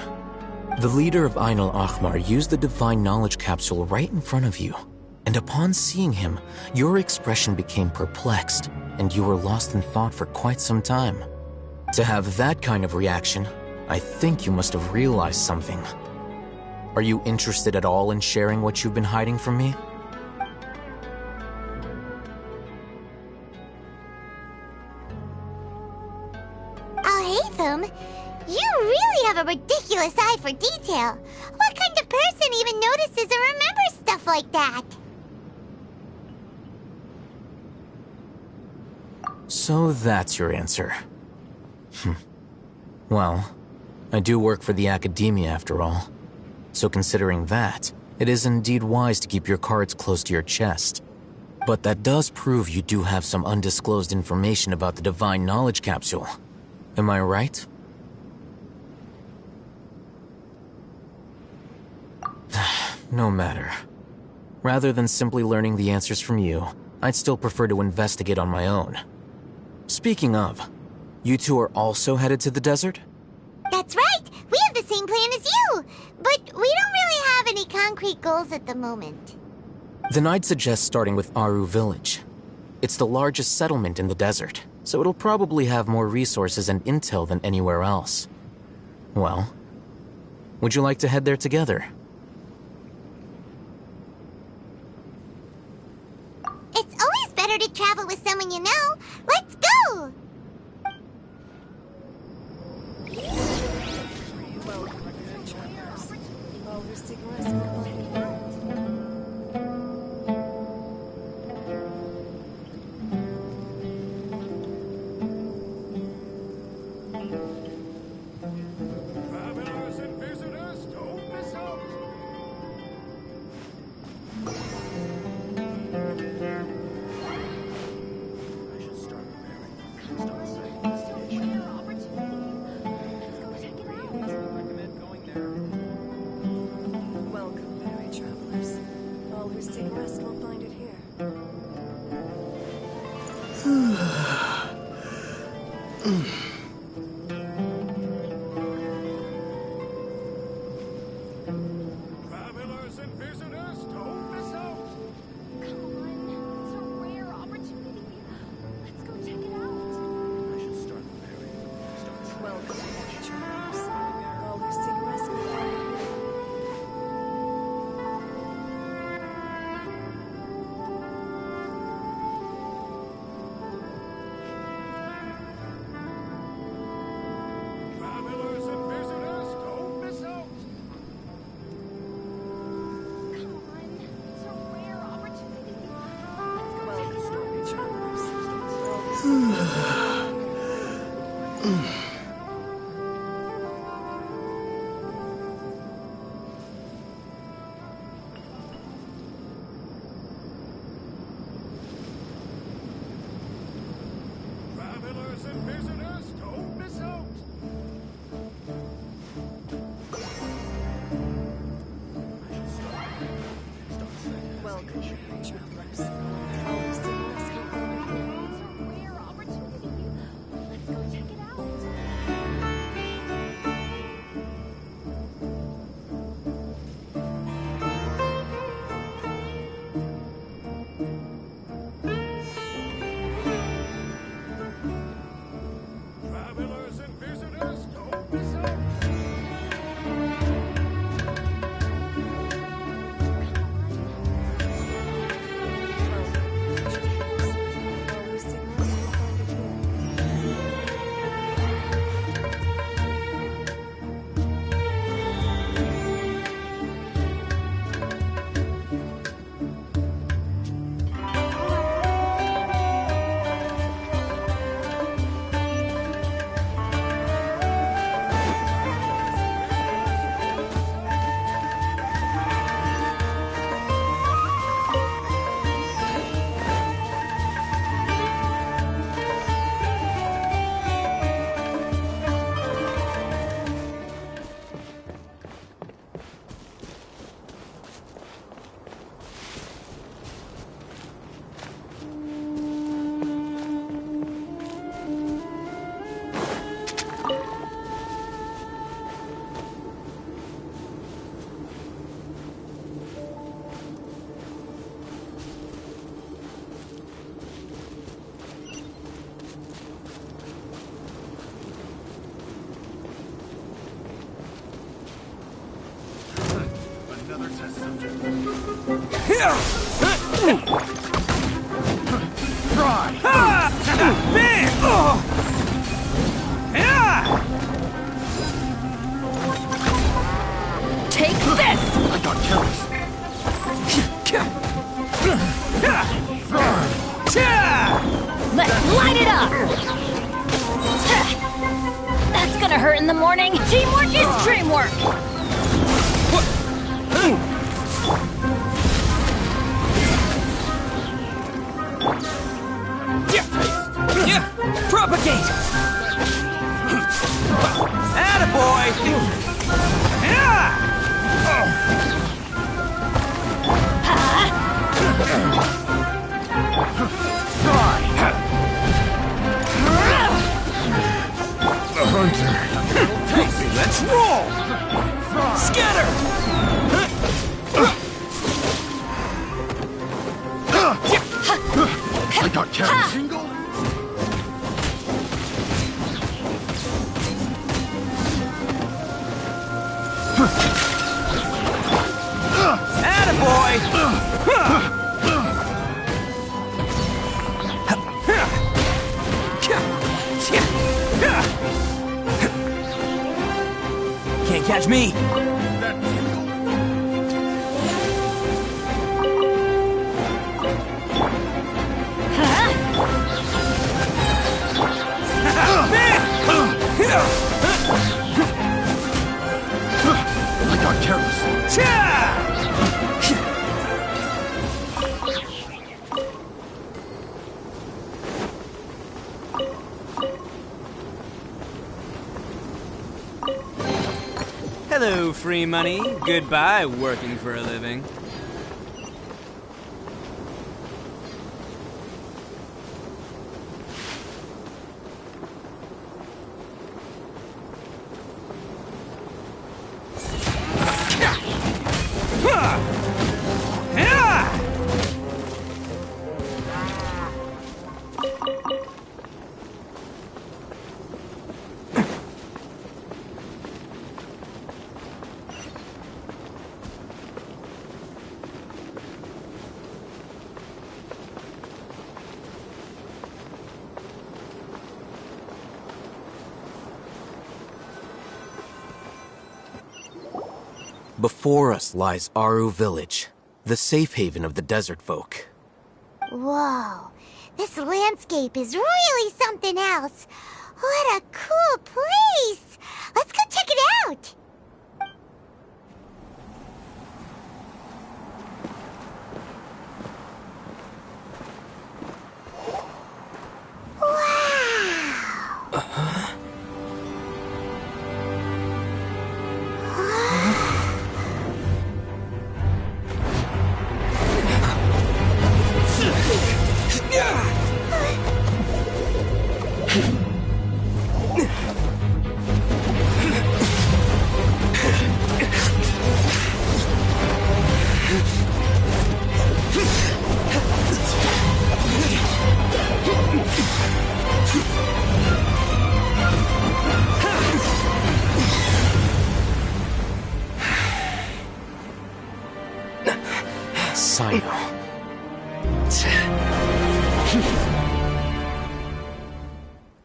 The leader of Ain al-Ahmar used the Divine Knowledge Capsule right in front of you, and upon seeing him, your expression became perplexed, and you were lost in thought for quite some time. To have that kind of reaction, I think you must have realized something. Are you interested at all in sharing what you've been hiding from me? Alhaitham, you really have a ridiculous eye for detail. What kind of person even notices or remembers stuff like that? So that's your answer. Well, I do work for the academia after all. So considering that, it is indeed wise to keep your cards close to your chest. But that does prove you do have some undisclosed information about the Divine Knowledge Capsule. Am I right? No matter. Rather than simply learning the answers from you, I'd still prefer to investigate on my own. Speaking of, you two are also headed to the desert? That's right! We have the same plan as you! But we don't really have any concrete goals at the moment. Then I'd suggest starting with Aru Village. It's the largest settlement in the desert, so it'll probably have more resources and intel than anywhere else. Well, would you like to head there together? It's always better to travel with someone you know. Let's go! Travelers and visitors, don't miss out. I should start recommend going there. Welcome, weary travelers. All who seek rest will find it here. Travelers and visitors, don't miss out. Come on, it's a rare opportunity. Let's go check it out. I should start preparing. Welcome, weary travelers. All who seek rest will find it here. Travelers and visitors, don't miss out. Come on, it's a rare opportunity. Let's go Welcome, weary travelers. All who seek rest. travelers. All those cigarettes come from the clearance. Rare opportunity. Let's go check it out. Travelers and visitors, don't miss out. All those cigarettes come from the clearance. Another test subject. Take this! I got careless. Let's light it up! That's gonna hurt in the morning. Teamwork is dreamwork! Propagate! Attaboy! The hunter. Let's roll! Scatter! I got careless. Single. Can't catch me! That tingle. I got careless. Hello, free money. Goodbye, working for a living. Before us lies Aru Village, the safe haven of the desert folk. Whoa, this landscape is really something else. What a cool place! Let's go check it out!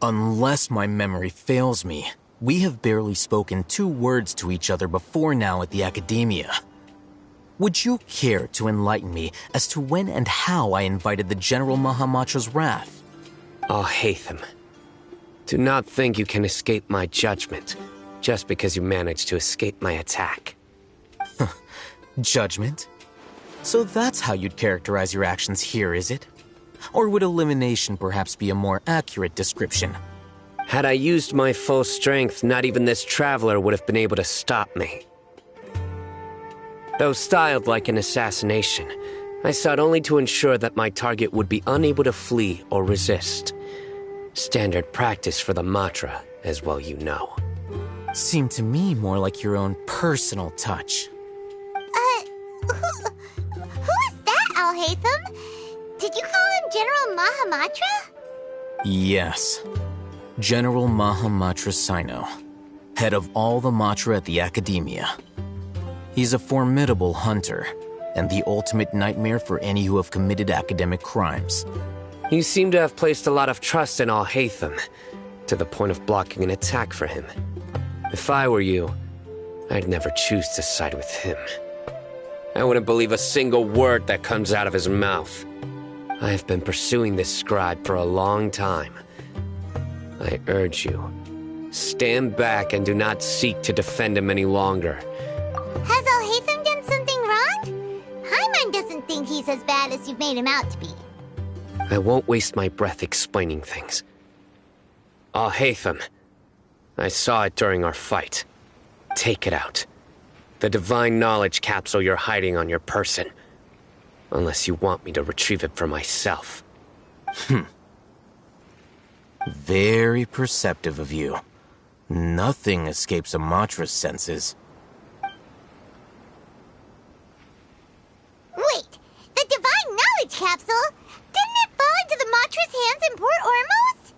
Unless my memory fails me, we have barely spoken 2 words to each other before now at the Academia. Would you care to enlighten me as to when and how I invited the General Mahamatra's wrath? Alhaitham, do not think you can escape my judgment just because you managed to escape my attack. Judgment? So that's how you'd characterize your actions here, is it? Or would elimination perhaps be a more accurate description? Had I used my full strength, not even this traveler would have been able to stop me. Though styled like an assassination, I sought only to ensure that my target would be unable to flee or resist. Standard practice for the Matra, as well you know. Seemed to me more like your own personal touch. Who is that, Alhaitham? Did you call him General Mahamatra? Yes. General Mahamatra Sino, head of all the Matra at the Academia. He's a formidable hunter, and the ultimate nightmare for any who have committed academic crimes. You seem to have placed a lot of trust in Alhaitham, to the point of blocking an attack for him. If I were you, I'd never choose to side with him. I wouldn't believe a single word that comes out of his mouth. I have been pursuing this scribe for a long time. I urge you, stand back and do not seek to defend him any longer. Has Alhaitham done something wrong? Paimon doesn't think he's as bad as you've made him out to be. I won't waste my breath explaining things. Alhaitham, I saw it during our fight. Take it out. The divine knowledge capsule you're hiding on your person. Unless you want me to retrieve it for myself. Very perceptive of you. Nothing escapes a Matra's senses. Wait, the divine knowledge capsule? Didn't it fall into the Matra's hands in Port Ormos?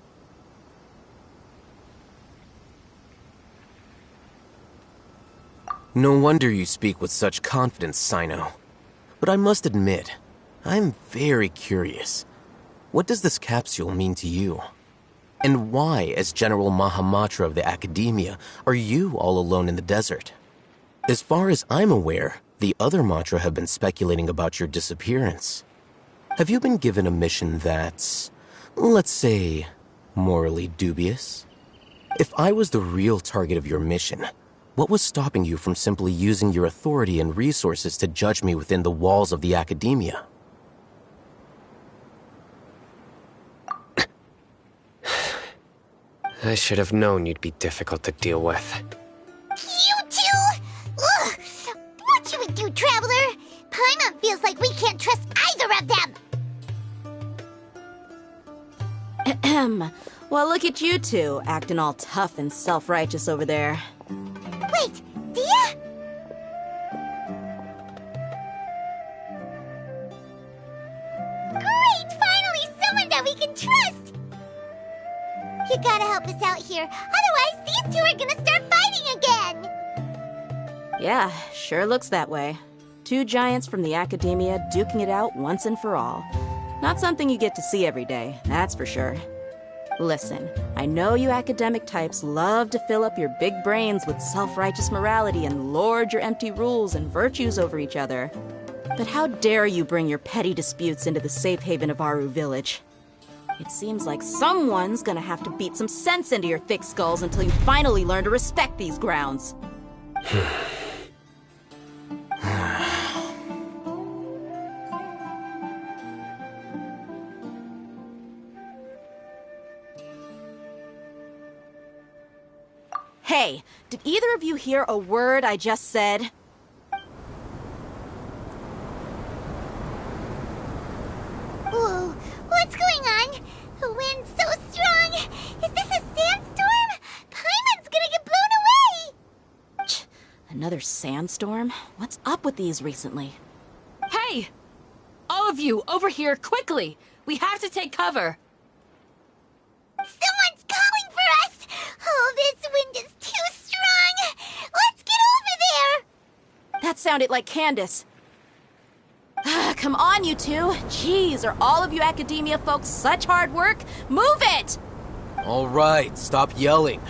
No wonder you speak with such confidence, Sino. But I must admit, I'm very curious. What does this capsule mean to you? And why, as General Mahamatra of the Academia, are you all alone in the desert? As far as I'm aware, the other Matra have been speculating about your disappearance. Have you been given a mission that's, let's say, morally dubious? If I was the real target of your mission, what was stopping you from simply using your authority and resources to judge me within the walls of the Academia? I should have known you'd be difficult to deal with. You two? Ugh! What should we do, Traveler? Paimon feels like we can't trust either of them. Ahem. Well, look at you two, acting all tough and self-righteous over there. Wait, Dia? Great! Finally, someone that we can trust! You gotta help us out here, otherwise these two are gonna start fighting again! Yeah, sure looks that way. 2 giants from the Academia duking it out once and for all. Not something you get to see every day, that's for sure. Listen, I know you academic types love to fill up your big brains with self-righteous morality and lord your empty rules and virtues over each other. But how dare you bring your petty disputes into the safe haven of Aru Village? It seems like someone's gonna have to beat some sense into your thick skulls until you finally learn to respect these grounds. Hey, did either of you hear a word I just said? Whoa, what's going on? The wind's so strong! Is this a sandstorm? Paimon's gonna get blown away! Another sandstorm? What's up with these recently? Hey! All of you, over here, quickly! We have to take cover! Someone's calling for us! Oh, this wind is too strong! Let's get over there! That sounded like Candace. come on, you two. Jeez, are all of you academia folks such hard work? Move it! All right, stop yelling.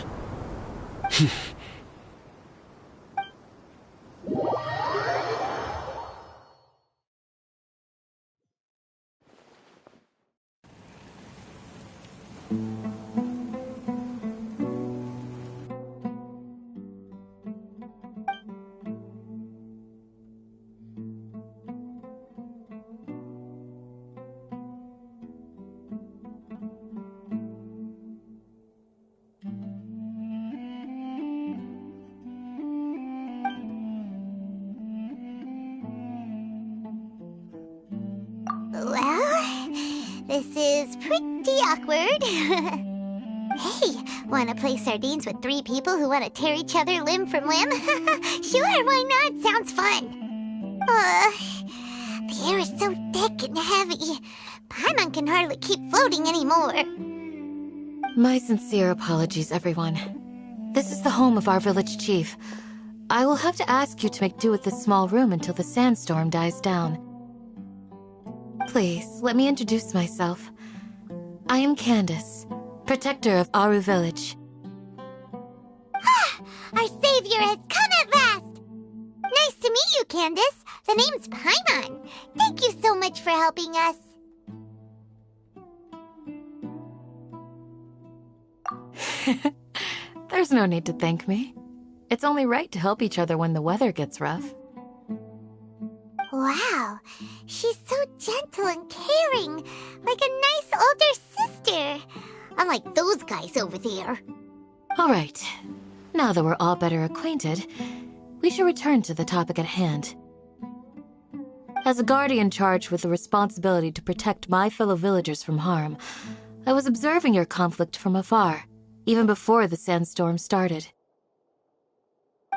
Well, this is pretty awkward. Hey, wanna play sardines with 3 people who wanna tear each other limb from limb? Sure, why not? Sounds fun. The air is so thick and heavy. Paimon can hardly keep floating anymore. My sincere apologies, everyone. This is the home of our village chief. I will have to ask you to make do with this small room until the sandstorm dies down. Please, let me introduce myself. I am Candace, protector of Aru Village. Our savior has come at last! Nice to meet you, Candace. The name's Paimon. Thank you so much for helping us. There's no need to thank me. It's only right to help each other when the weather gets rough. Wow, she's so gentle and caring, like a nice older sister. Unlike those guys over there. All right. Now that we're all better acquainted, we should return to the topic at hand. As a guardian charged with the responsibility to protect my fellow villagers from harm, I was observing your conflict from afar, even before the sandstorm started.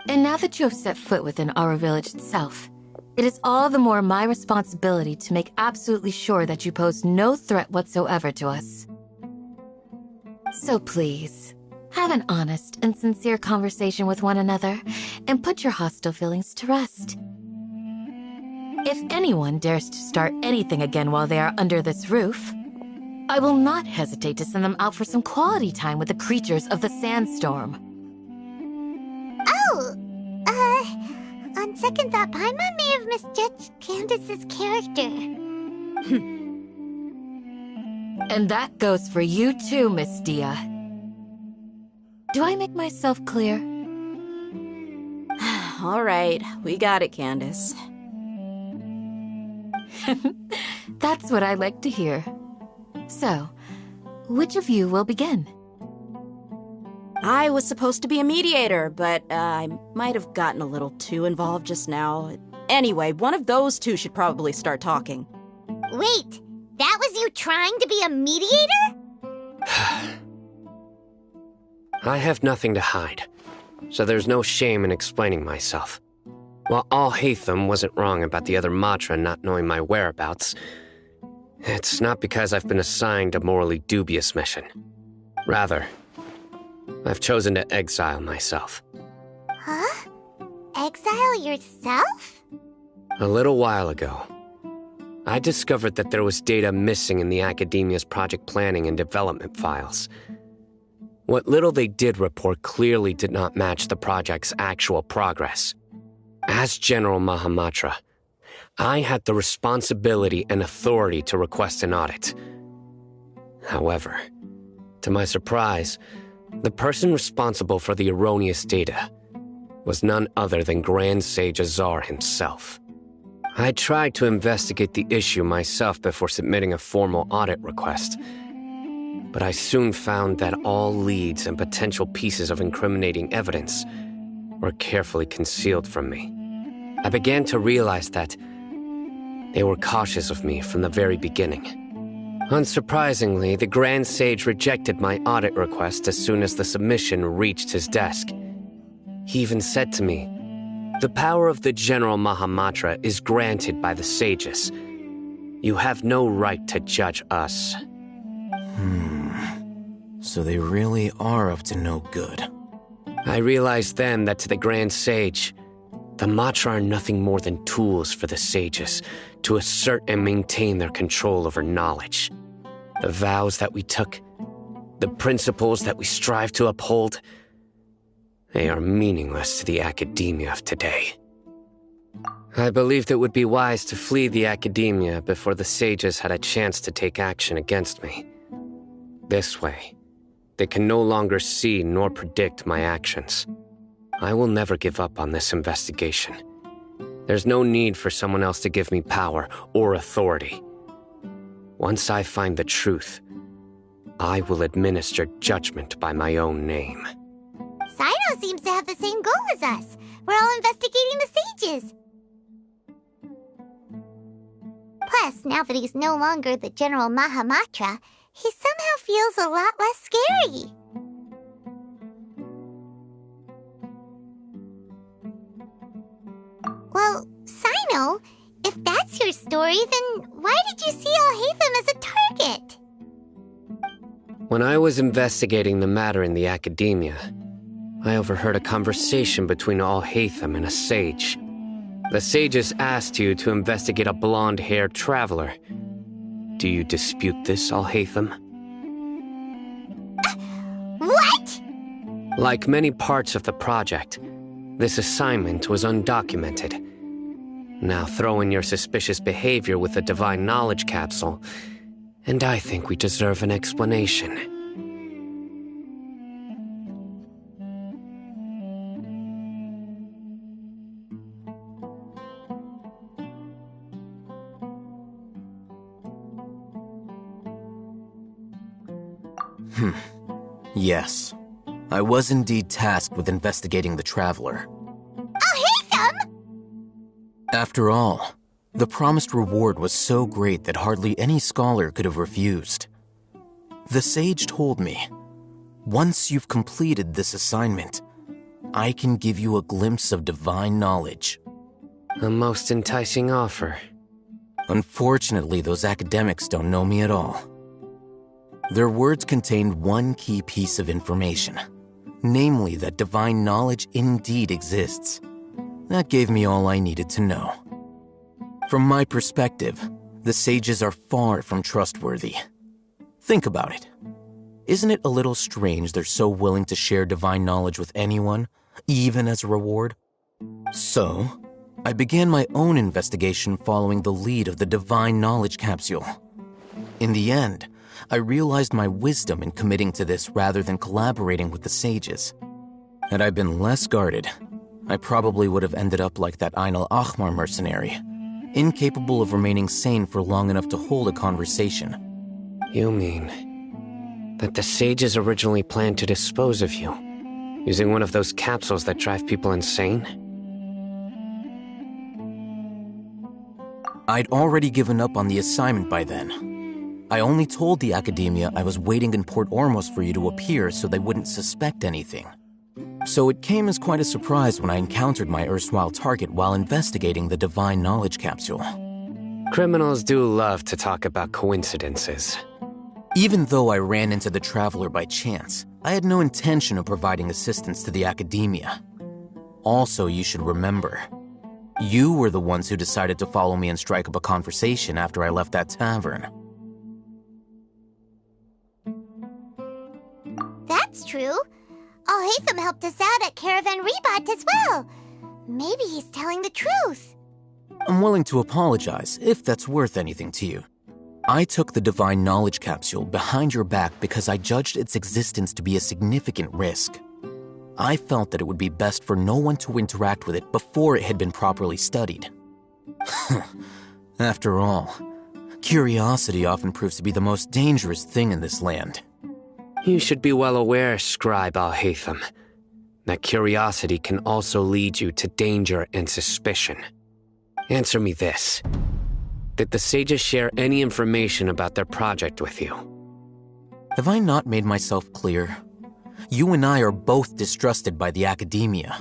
And now that you have set foot within our village itself, it is all the more my responsibility to make absolutely sure that you pose no threat whatsoever to us. So please, have an honest and sincere conversation with one another, and put your hostile feelings to rest. If anyone dares to start anything again while they are under this roof, I will not hesitate to send them out for some quality time with the creatures of the sandstorm. Oh, on second thought, Paimon may have misjudged Candace's character. And that goes for you too, Miss Dia. Do I make myself clear? All right, we got it, Candace. That's what I like to hear. So, which of you will begin? I was supposed to be a mediator, but I might have gotten a little too involved just now. Anyway, one of those two should probably start talking. Wait, that was you trying to be a mediator? I have nothing to hide, so there's no shame in explaining myself. While Alhaitham wasn't wrong about the other Matra not knowing my whereabouts, it's not because I've been assigned a morally dubious mission. Rather, I've chosen to exile myself. Huh? Exile yourself? A little while ago, I discovered that there was data missing in the Academia's project planning and development files. What little they did report clearly did not match the project's actual progress. As General Mahamatra, I had the responsibility and authority to request an audit. However, to my surprise, the person responsible for the erroneous data was none other than Grand Sage Azar himself. I tried to investigate the issue myself before submitting a formal audit request, but I soon found that all leads and potential pieces of incriminating evidence were carefully concealed from me. I began to realize that they were cautious of me from the very beginning. Unsurprisingly, the Grand Sage rejected my audit request as soon as the submission reached his desk. He even said to me, "The power of the General Mahamatra is granted by the sages. You have no right to judge us." So they really are up to no good. I realized then that to the Grand Sage, The Matra are nothing more than tools for the sages to assert and maintain their control over knowledge. The vows that we took, the principles that we strive to uphold, they are meaningless to the academia of today. I believed it would be wise to flee the academia before the sages had a chance to take action against me. This way, they can no longer see nor predict my actions. I will never give up on this investigation. There's no need for someone else to give me power or authority. Once I find the truth, I will administer judgment by my own name. Sino seems to have the same goal as us. We're all investigating the sages. Plus, now that he's no longer the General Mahamatra, he somehow feels a lot less scary. Well, Sino, if that's your story, then why did you see Alhaitham as a target? When I was investigating the matter in the academia, I overheard a conversation between Alhaitham and a sage. The sages asked you to investigate a blonde-haired traveler. Do you dispute this, Alhaitham? What? Like many parts of the project, this assignment was undocumented. Now throw in your suspicious behavior with the Divine Knowledge Capsule, and I think we deserve an explanation. Yes. I was indeed tasked with investigating the Traveler. Alhaitham! After all, the promised reward was so great that hardly any scholar could have refused. The sage told me, once you've completed this assignment, I can give you a glimpse of divine knowledge. A most enticing offer. Unfortunately, those academics don't know me at all. Their words contained one key piece of information, namely that divine knowledge indeed exists. That gave me all I needed to know. From my perspective, the sages are far from trustworthy. Think about it. Isn't it a little strange they're so willing to share divine knowledge with anyone, even as a reward? So, I began my own investigation following the lead of the Divine Knowledge Capsule. In the end, I realized my wisdom in committing to this rather than collaborating with the sages. Had I been less guarded, I probably would have ended up like that Ain al-Ahmar mercenary, incapable of remaining sane for long enough to hold a conversation. You mean that the sages originally planned to dispose of you, using one of those capsules that drive people insane? I'd already given up on the assignment by then. I only told the academia I was waiting in Port Ormos for you to appear so they wouldn't suspect anything. So it came as quite a surprise when I encountered my erstwhile target while investigating the Divine Knowledge Capsule. Criminals do love to talk about coincidences. Even though I ran into the Traveler by chance, I had no intention of providing assistance to the academia. Also, you should remember, you were the ones who decided to follow me and strike up a conversation after I left that tavern. That's true. Alhaitham helped us out at Caravan Rebat as well. Maybe he's telling the truth. I'm willing to apologize, if that's worth anything to you. I took the Divine Knowledge Capsule behind your back because I judged its existence to be a significant risk. I felt that it would be best for no one to interact with it before it had been properly studied. After all, curiosity often proves to be the most dangerous thing in this land. You should be well aware, Scribe Alhaitham, that curiosity can also lead you to danger and suspicion. Answer me this. Did the sages share any information about their project with you? Have I not made myself clear? You and I are both distrusted by the academia.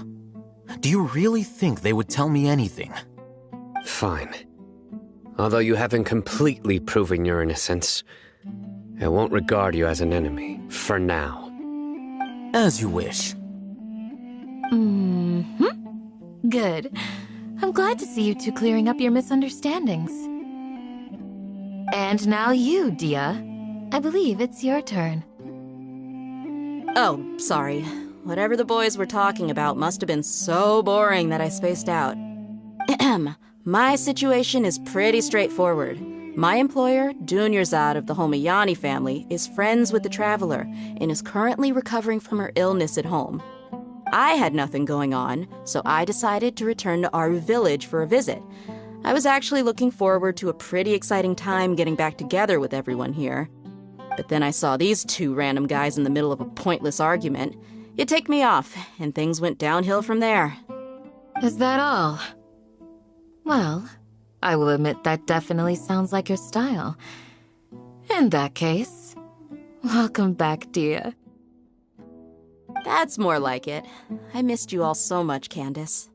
Do you really think they would tell me anything? Fine. Although you haven't completely proven your innocence, I won't regard you as an enemy, for now. As you wish. Good. I'm glad to see you two clearing up your misunderstandings. And now you, Dia. I believe it's your turn. Oh, sorry. Whatever the boys were talking about must have been so boring that I spaced out. My situation is pretty straightforward. My employer, Dunyarzad of the Homayani family, is friends with the Traveler and is currently recovering from her illness at home. I had nothing going on, so I decided to return to our village for a visit. I was actually looking forward to a pretty exciting time getting back together with everyone here. But then I saw these two random guys in the middle of a pointless argument. It ticked me off, and things went downhill from there. Is that all? Well, I will admit that definitely sounds like your style. In that case, welcome back, Dia. That's more like it. I missed you all so much, Candace.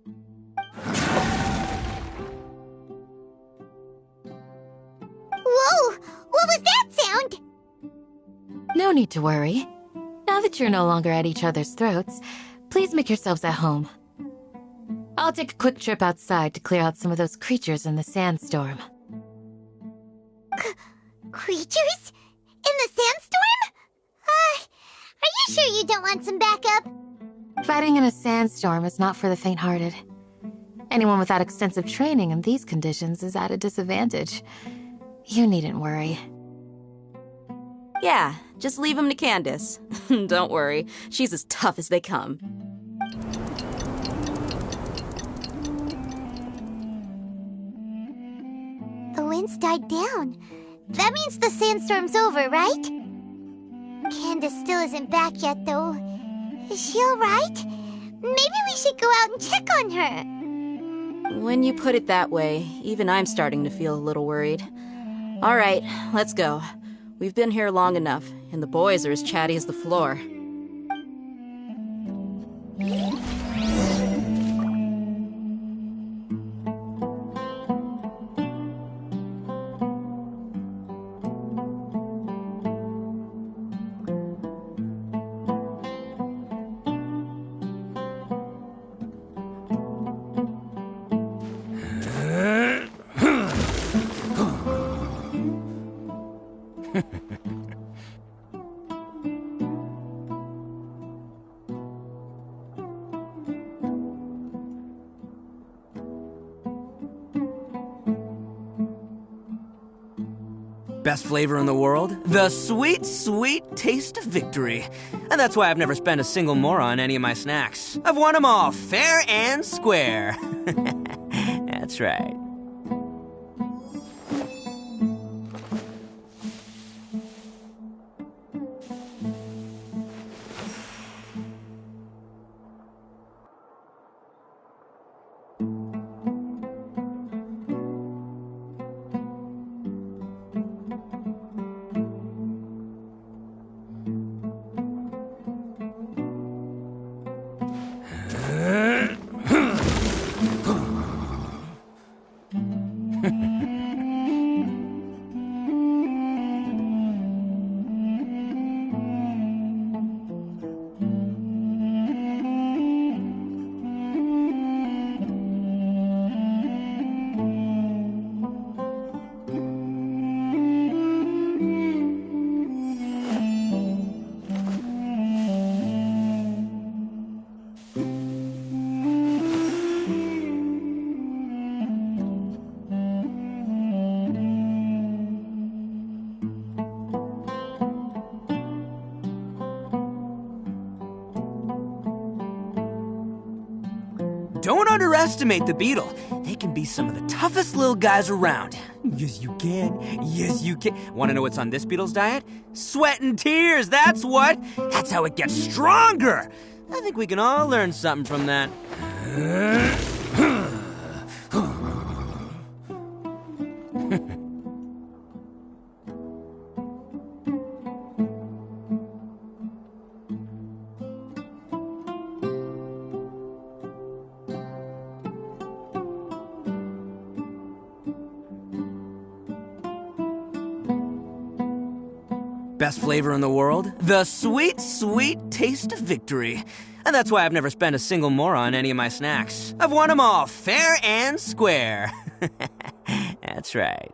Whoa! What was that sound? No need to worry. Now that you're no longer at each other's throats, please make yourselves at home. I'll take a quick trip outside to clear out some of those creatures in the sandstorm. Creatures? In the sandstorm? Are you sure you don't want some backup? Fighting in a sandstorm is not for the faint-hearted. Anyone without extensive training in these conditions is at a disadvantage. You needn't worry. Yeah, just leave him to Candace. Don't worry, she's as tough as they come. The wind's died down. That means the sandstorm's over, right? Candace still isn't back yet, though. Is she alright? Maybe we should go out and check on her. When you put it that way, even I'm starting to feel a little worried. All right, let's go. We've been here long enough, and the boys are as chatty as the floor. Best flavor in the world? The sweet, sweet taste of victory. And that's why I've never spent a single more on any of my snacks. I've won them all, fair and square. That's right. Don't underestimate the beetle. They can be some of the toughest little guys around. Yes, you can. Yes, you can. Want to know what's on this beetle's diet? Sweat and tears, that's what. That's how it gets stronger. I think we can all learn something from that. Best flavor in the world? The sweet, sweet taste of victory. And that's why I've never spent a single more on any of my snacks. I've won them all, fair and square. That's right.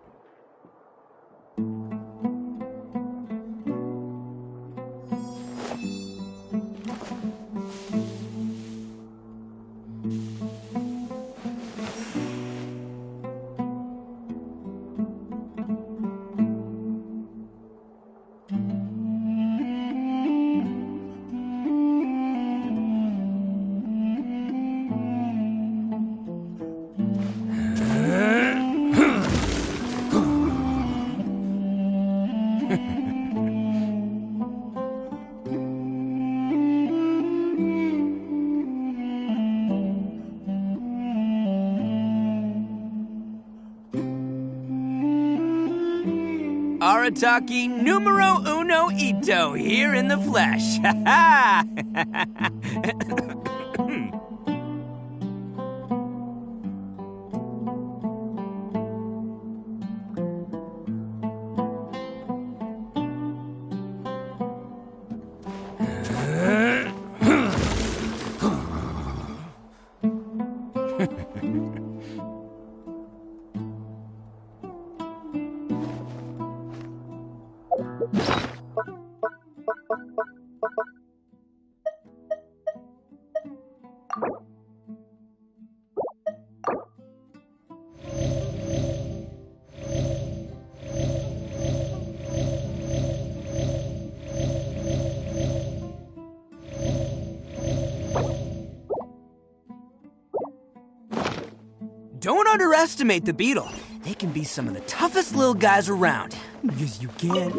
Arataki numero uno ito here in the flesh. Ha ha! Don't underestimate the beetle. They can be some of the toughest little guys around. Yes, you can.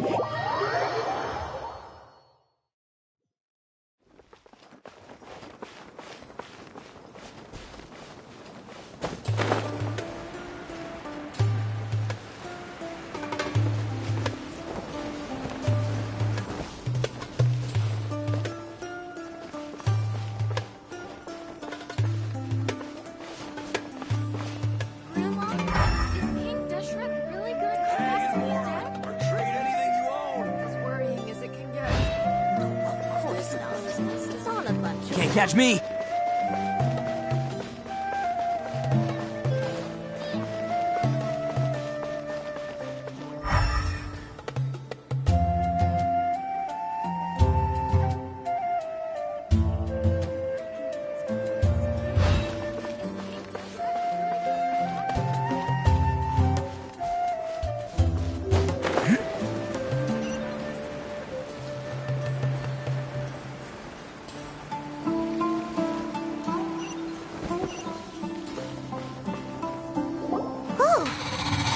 Can't catch me!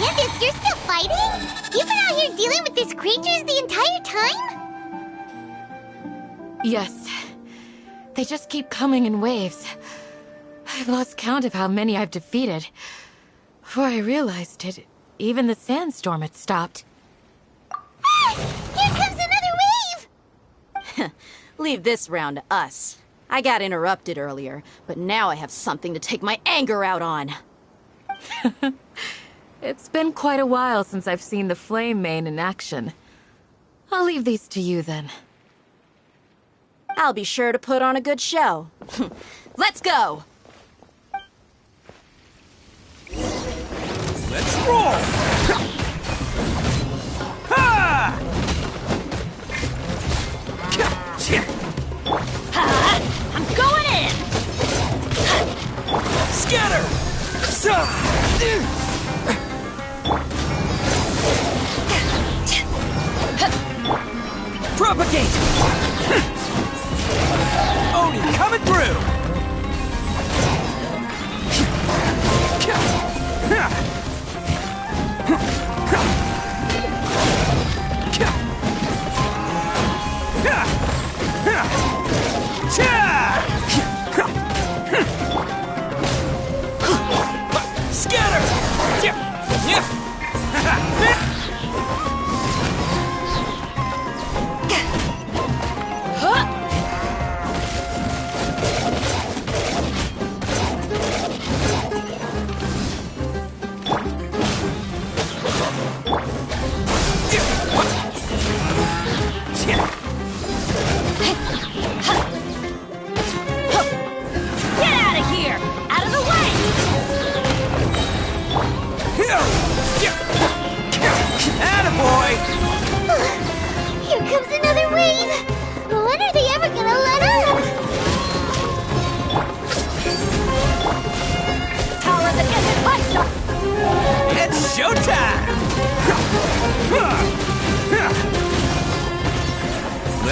Candace, you're still fighting? You've been out here dealing with these creatures the entire time? Yes. They just keep coming in waves. I've lost count of how many I've defeated. Before I realized it, even the sandstorm had stopped. Ah! Here comes another wave! Leave this round to us. I got interrupted earlier, but now I have something to take my anger out on. It's been quite a while since I've seen the flame mane in action. I'll leave these to you then. I'll be sure to put on a good show. Let's go! Let's roll! Ha! I'm going in! Scatter! Propagate! Oni coming through! Scatter!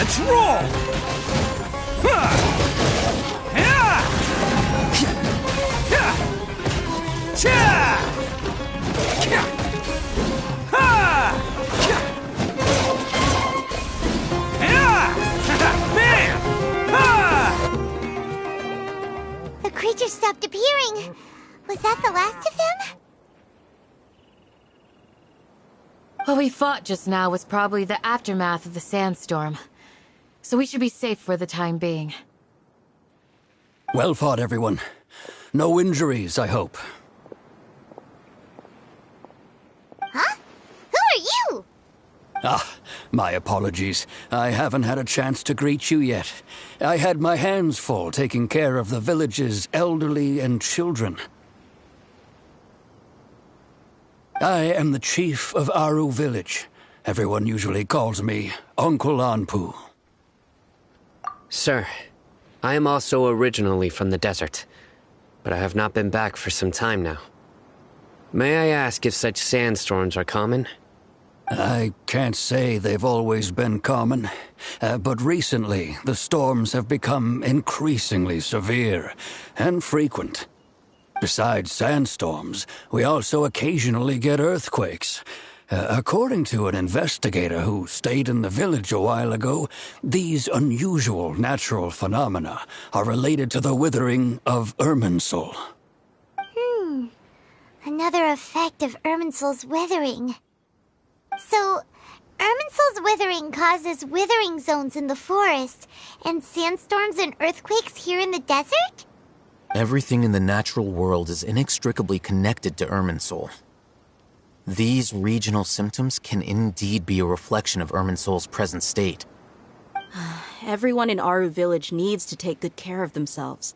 Let's roll! The creature stopped appearing. Was that the last of them? What we fought just now was probably the aftermath of the sandstorm. So we should be safe for the time being. Well fought, everyone. No injuries, I hope. Huh? Who are you? Ah, my apologies. I haven't had a chance to greet you yet. I had my hands full taking care of the village's elderly and children. I am the chief of Aru Village. Everyone usually calls me Uncle Anpu. Sir, I am also originally from the desert, but I have not been back for some time now. May I ask if such sandstorms are common? I can't say they've always been common, but recently the storms have become increasingly severe and frequent. Besides sandstorms, we also occasionally get earthquakes. According to an investigator who stayed in the village a while ago, these unusual natural phenomena are related to the withering of Irminsul. Another effect of Irminsul's withering. So, Irminsul's withering causes withering zones in the forest, and sandstorms and earthquakes here in the desert? Everything in the natural world is inextricably connected to Irminsul. These regional symptoms can indeed be a reflection of Irminsul's present state. Everyone in Aru Village needs to take good care of themselves.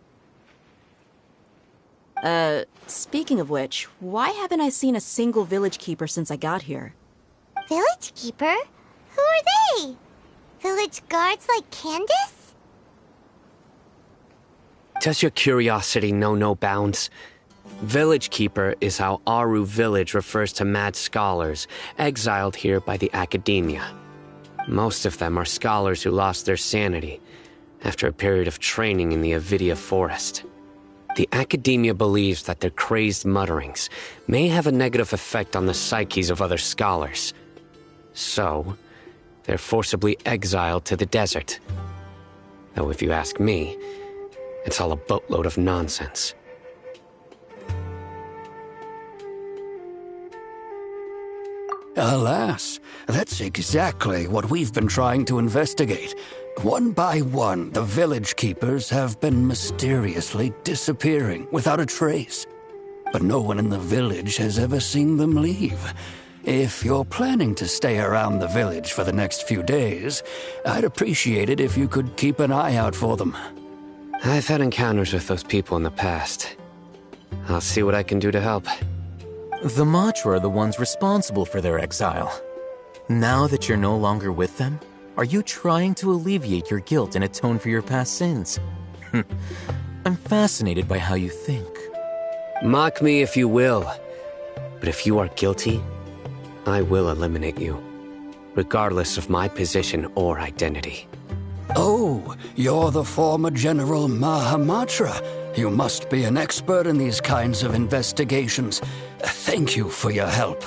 Speaking of which, why haven't I seen a single village keeper since I got here? Village keeper? Who are they? Village guards like Candace? Does your curiosity know no bounds? Village Keeper is how Aru Village refers to mad scholars exiled here by the academia. Most of them are scholars who lost their sanity after a period of training in the Avidia forest. The academia believes that their crazed mutterings may have a negative effect on the psyches of other scholars. So, they're forcibly exiled to the desert. Though if you ask me, it's all a boatload of nonsense. Alas, that's exactly what we've been trying to investigate. One by one, the village keepers have been mysteriously disappearing without a trace. But no one in the village has ever seen them leave. If you're planning to stay around the village for the next few days, I'd appreciate it if you could keep an eye out for them. I've had encounters with those people in the past. I'll see what I can do to help. The Matra are the ones responsible for their exile. Now that you're no longer with them, are you trying to alleviate your guilt and atone for your past sins? I'm fascinated by how you think. Mock me if you will, but if you are guilty, I will eliminate you, regardless of my position or identity. Oh, you're the former General Mahamatra. You must be an expert in these kinds of investigations. Thank you for your help.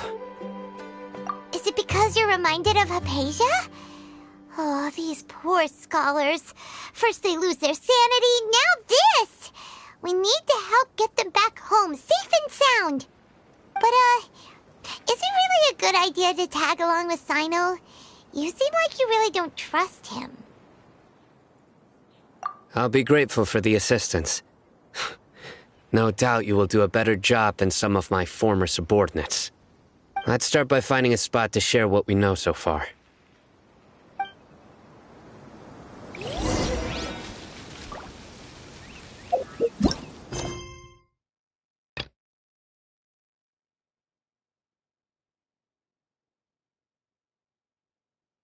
Is it because you're reminded of Hypatia? Oh, these poor scholars. First they lose their sanity, now this! We need to help get them back home, safe and sound. But, is it really a good idea to tag along with Sino? You seem like you really don't trust him. I'll be grateful for the assistance. No doubt you will do a better job than some of my former subordinates. Let's start by finding a spot to share what we know so far.